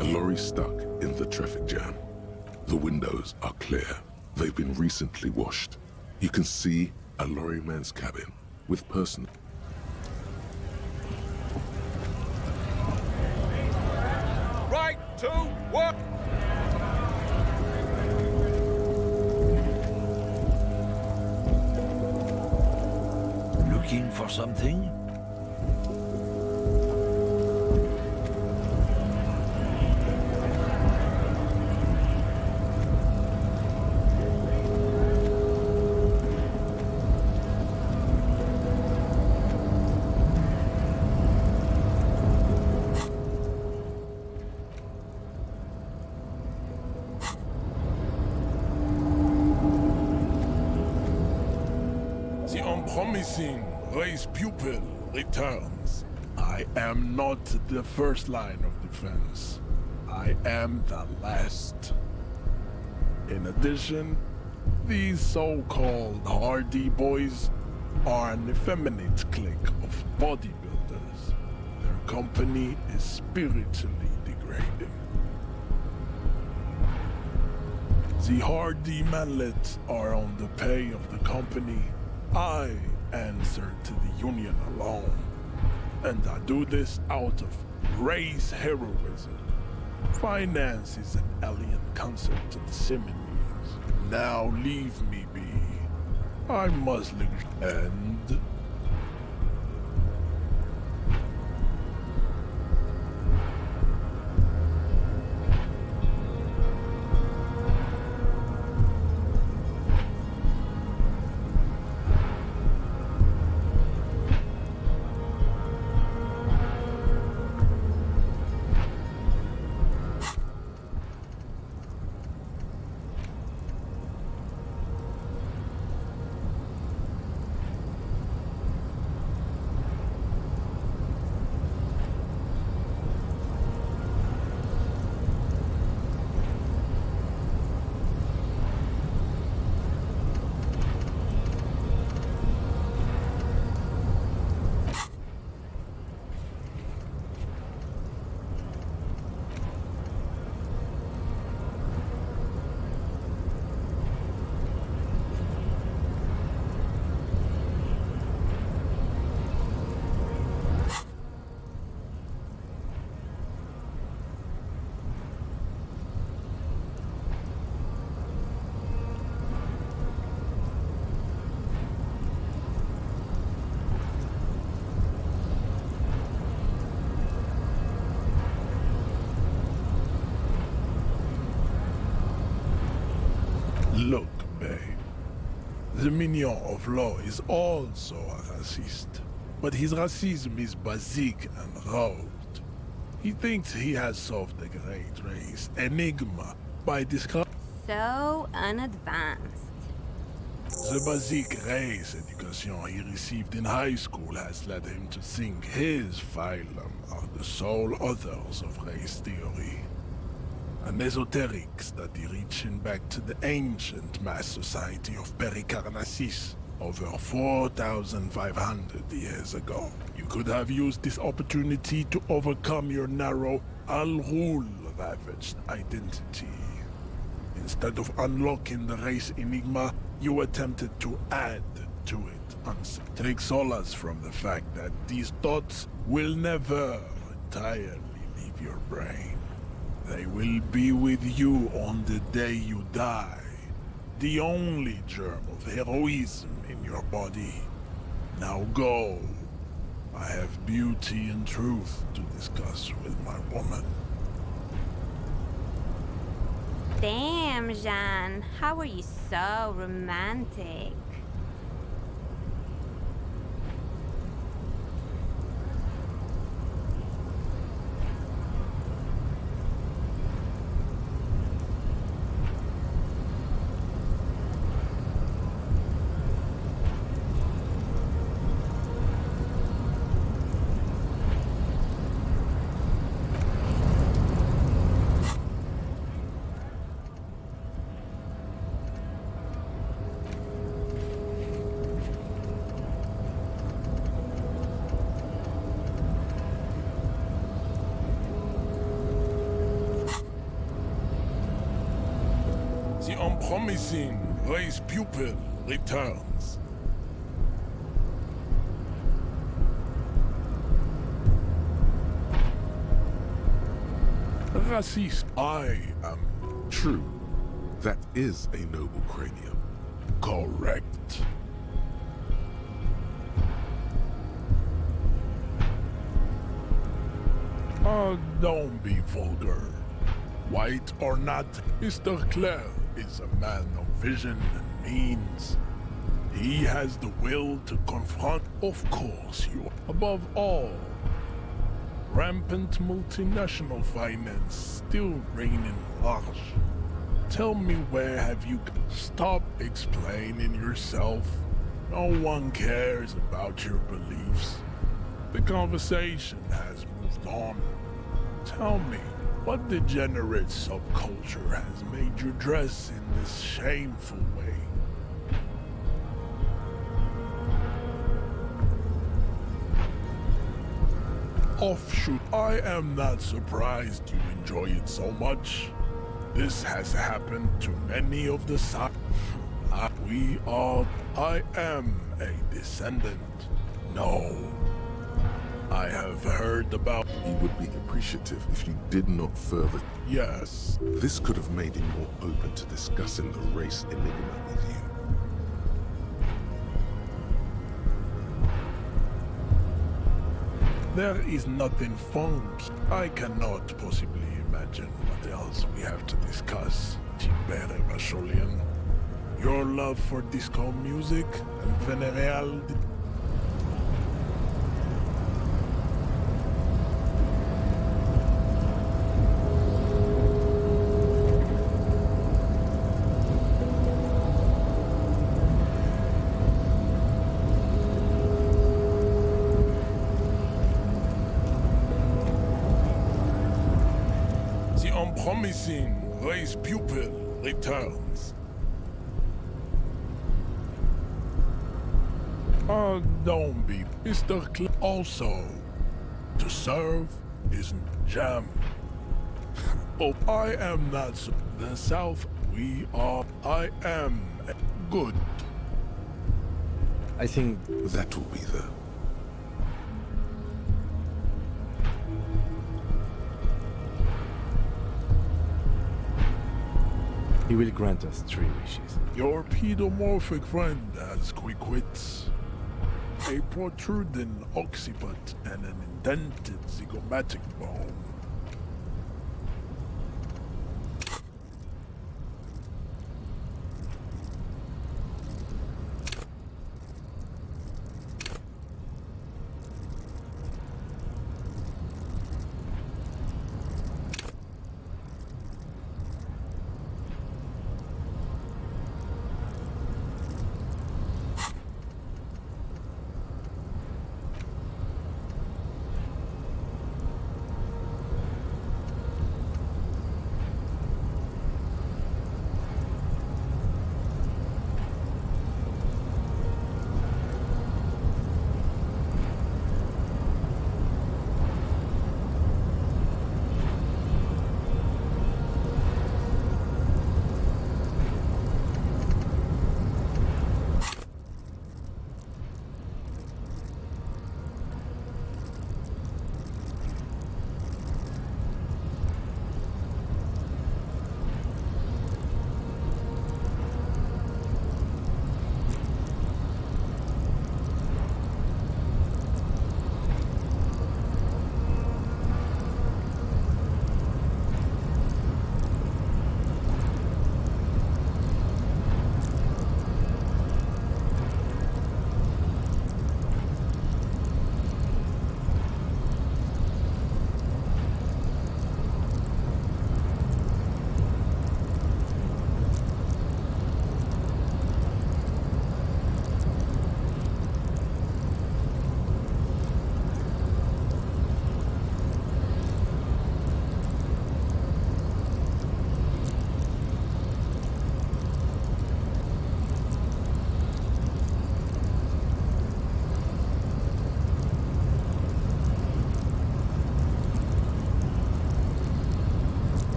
A lorry stuck in the traffic jam. The windows are clear. They've been recently washed. You can see a lorryman's cabin with person. Right to work! Looking for something? The unpromising race pupil returns. I am not the first line of defense. I am the last. In addition, these so-called hardy boys are an effeminate clique of bodybuilders. Their company is spiritually degrading. The hardy manlets are on the pay of the company. I answer to the Union alone, and I do this out of race heroism. Finance is an alien concept to the Simians. Now leave me be. I must end. Look, babe. The minion of law is also a racist. but his racism is basic and rote. He thinks he has solved the great race enigma by describing So unadvanced. the basic race education he received in high school has led him to think his phylum are the sole authors of race theory. An esoteric study reaching back to the ancient mass society of Pericarnassus over 4,500 years ago. You could have used this opportunity to overcome your narrow, Al-Ghul-ravaged identity. Instead of unlocking the race enigma, you attempted to add to it. Take solace from the fact that these thoughts will never entirely leave your brain. They will be with you on the day you die. The only germ of heroism in your body. Now go. I have beauty and truth to discuss with my woman. Damn, Jean. How are you so romantic? The unpromising race pupil returns. Racist. I am True. That is a noble cranium. correct. Don't be vulgar. White or not, Mr. Clare is a man of vision and means. He has the will to confront, of course, you. Above all, rampant multinational finance still reigning large. Tell me, where have you... Stop explaining yourself. No one cares about your beliefs. The conversation has moved on. Tell me, what degenerate subculture has made you dress in this shameful way? Offshoot, I am not surprised you enjoy it so much. This has happened to many of the I am a descendant. No. I have heard about... He would be appreciative if you did not further... Yes. This could have made him more open to discussing the race enigma with you. There is nothing funky. I cannot possibly imagine what else we have to discuss, Timbere Vacholian. Your love for disco music and Venereal... Promising race pupil returns. Don't be Mr. Also, to serve isn't jam. Oh, I am not the South. We are. I am good. I think that will be the... he will grant us 3 wishes. Your pedomorphic friend has quick wits, a protruding occiput, and an indented zygomatic bone.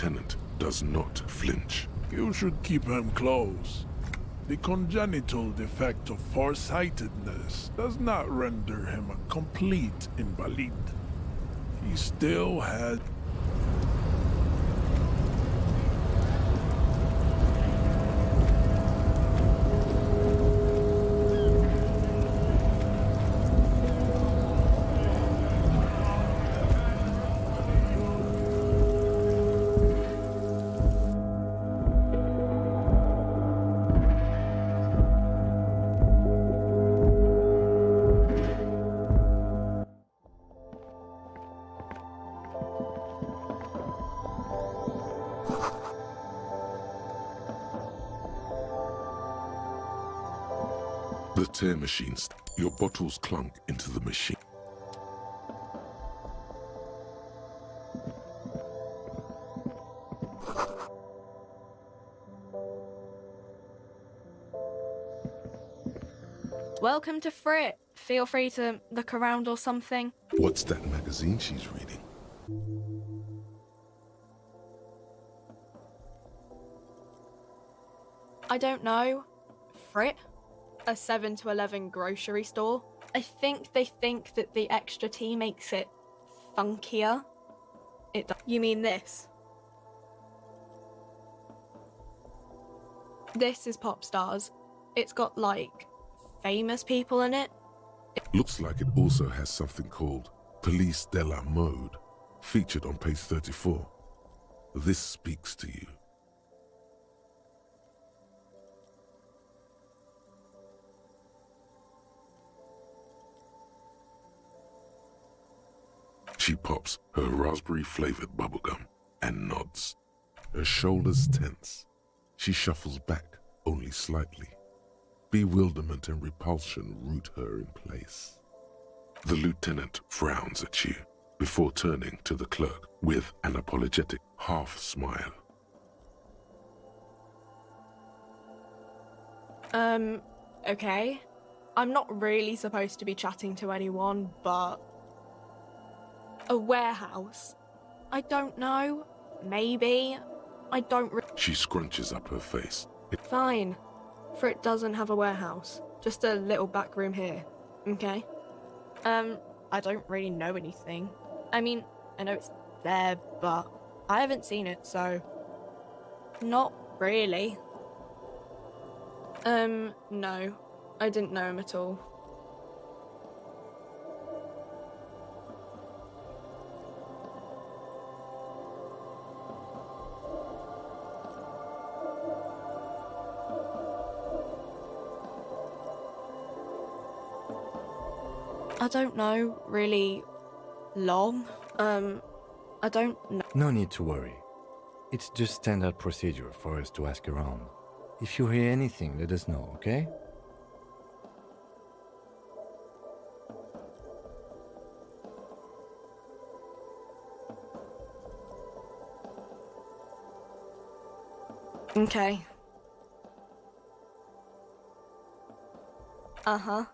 lieutenant does not flinch. You should keep him close. The congenital defect of farsightedness does not render him a complete invalid. He still has... The tear machines. Your bottles clunk into the machine. Welcome to Frit. Feel free to look around or something. What's that magazine she's reading? I don't know. Frit? A 7 to 11 grocery store. I think they think that the extra tea makes it funkier. You mean this? This is Pop Stars. It's got, like, famous people in it. Looks like it also has something called Police de la Mode, featured on page 34. This speaks to you. She pops her raspberry-flavored bubblegum and nods. Her shoulders tense. She shuffles back, only slightly. Bewilderment and repulsion root her in place. The lieutenant frowns at you before turning to the clerk with an apologetic half-smile. Okay. I'm not really supposed to be chatting to anyone, but... A warehouse? I don't know. Maybe. I don't She scrunches up her face. Fine. Frit doesn't have a warehouse. Just a little back room here. Okay? I don't really know anything. I mean, I know it's there, but I haven't seen it, so... Not really. No. I didn't know him at all. I don't know, really long. I don't know. No need to worry. It's just standard procedure for us to ask around. If you hear anything, let us know, okay? Okay. Uh-huh.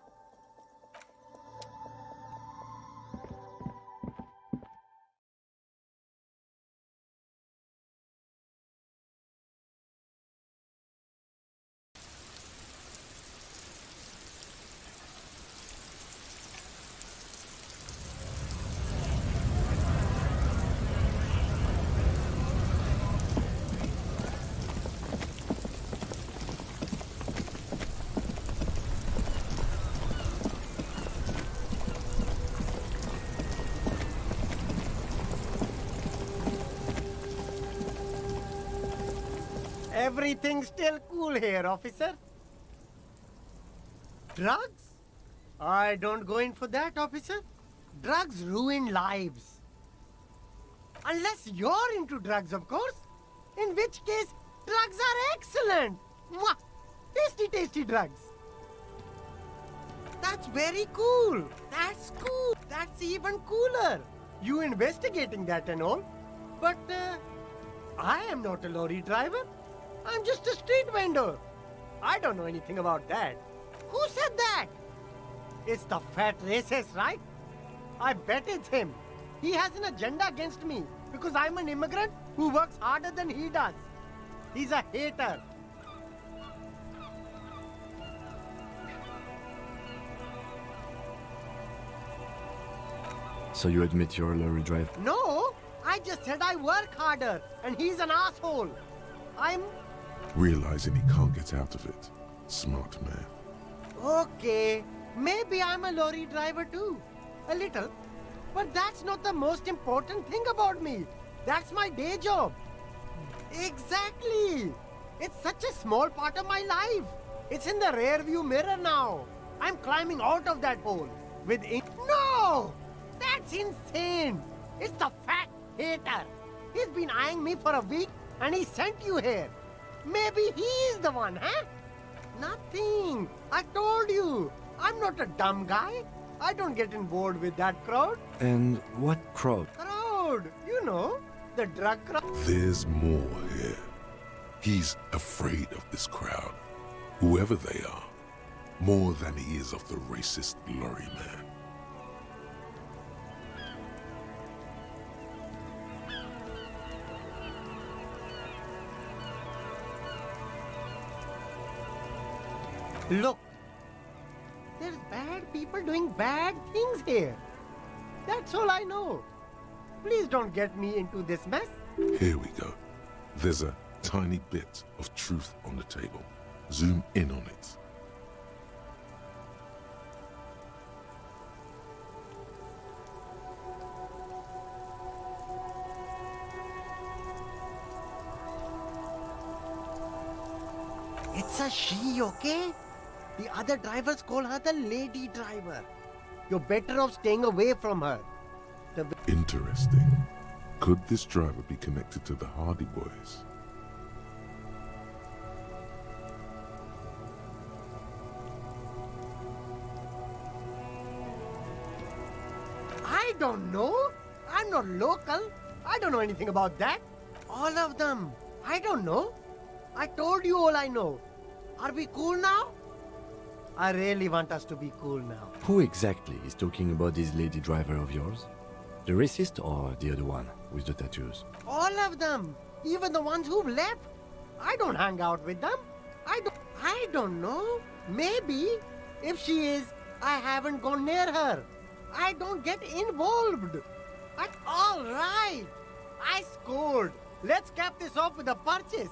Everything's still cool here, officer. Drugs? I don't go in for that, officer. Drugs ruin lives. Unless you're into drugs, of course. In which case, drugs are excellent. Mwah! Tasty, tasty drugs. That's very cool. That's cool. That's even cooler. You investigating that and all. But I am not a lorry driver. I'm just a street vendor. I don't know anything about that. Who said that? It's the fat racist, right? I bet it's him. He has an agenda against me because I'm an immigrant who who works harder than he does. He's a hater. So you admit you're a lorry driver? No, I just said I work harder, and he's an asshole. I'm... Realizing he can't get out of it. Smart man. Okay, maybe I'm a lorry driver too. A little. But that's not the most important thing about me. That's my day job. Exactly. It's such a small part of my life. It's in the rear view mirror now. I'm climbing out of that hole. With No! That's insane. It's the fat hater. He's been eyeing me for a week and he sent you here. Maybe he's the one, huh? Nothing. I told you. I'm not a dumb guy. I don't get involved with that crowd. And what crowd? Crowd. You know, the drug crowd. There's more here. He's afraid of this crowd, whoever they are, more than he is of the racist lorry man. Look, there's bad people doing bad things here. That's all I know. Please don't get me into this mess. Here we go. There's a tiny bit of truth on the table. Zoom in on it. It's a she, okay? The other drivers call her the lady driver. You're better off staying away from her. Interesting. Could this driver be connected to the Hardy Boys? I don't know. I'm not local. I don't know anything about that. All of them. I don't know. I told you all I know. Are we cool now? I really want us to be cool now. Who exactly is talking about this lady driver of yours? The racist or the other one with the tattoos? All of them. Even the ones who've left. I don't hang out with them. I don't know. Maybe. If she is, I haven't gone near her. I don't get involved. All right. I scored. Let's cap this off with a purchase.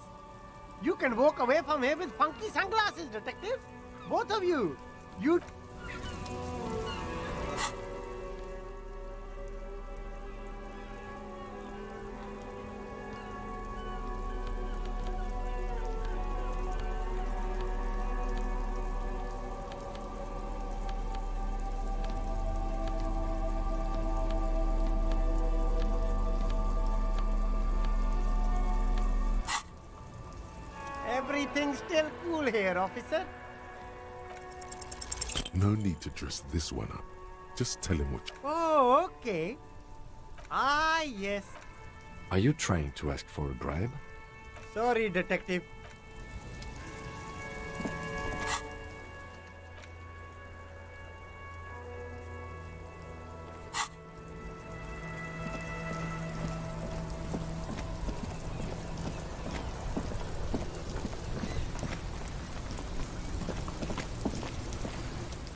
You can walk away from here with funky sunglasses, detective. Both of you. You... Everything's still cool here, officer. No need to dress this one up. Just tell him what you... Oh, okay. Ah, yes. Are you trying to ask for a bribe? Sorry, detective.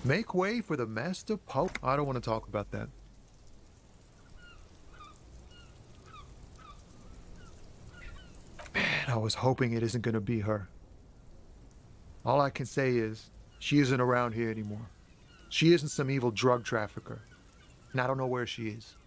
Make way for the Master Pope. I don't want to talk about that. Man, I was hoping it isn't going to be her. All I can say is, she isn't around here anymore. She isn't some evil drug trafficker. And I don't know where she is.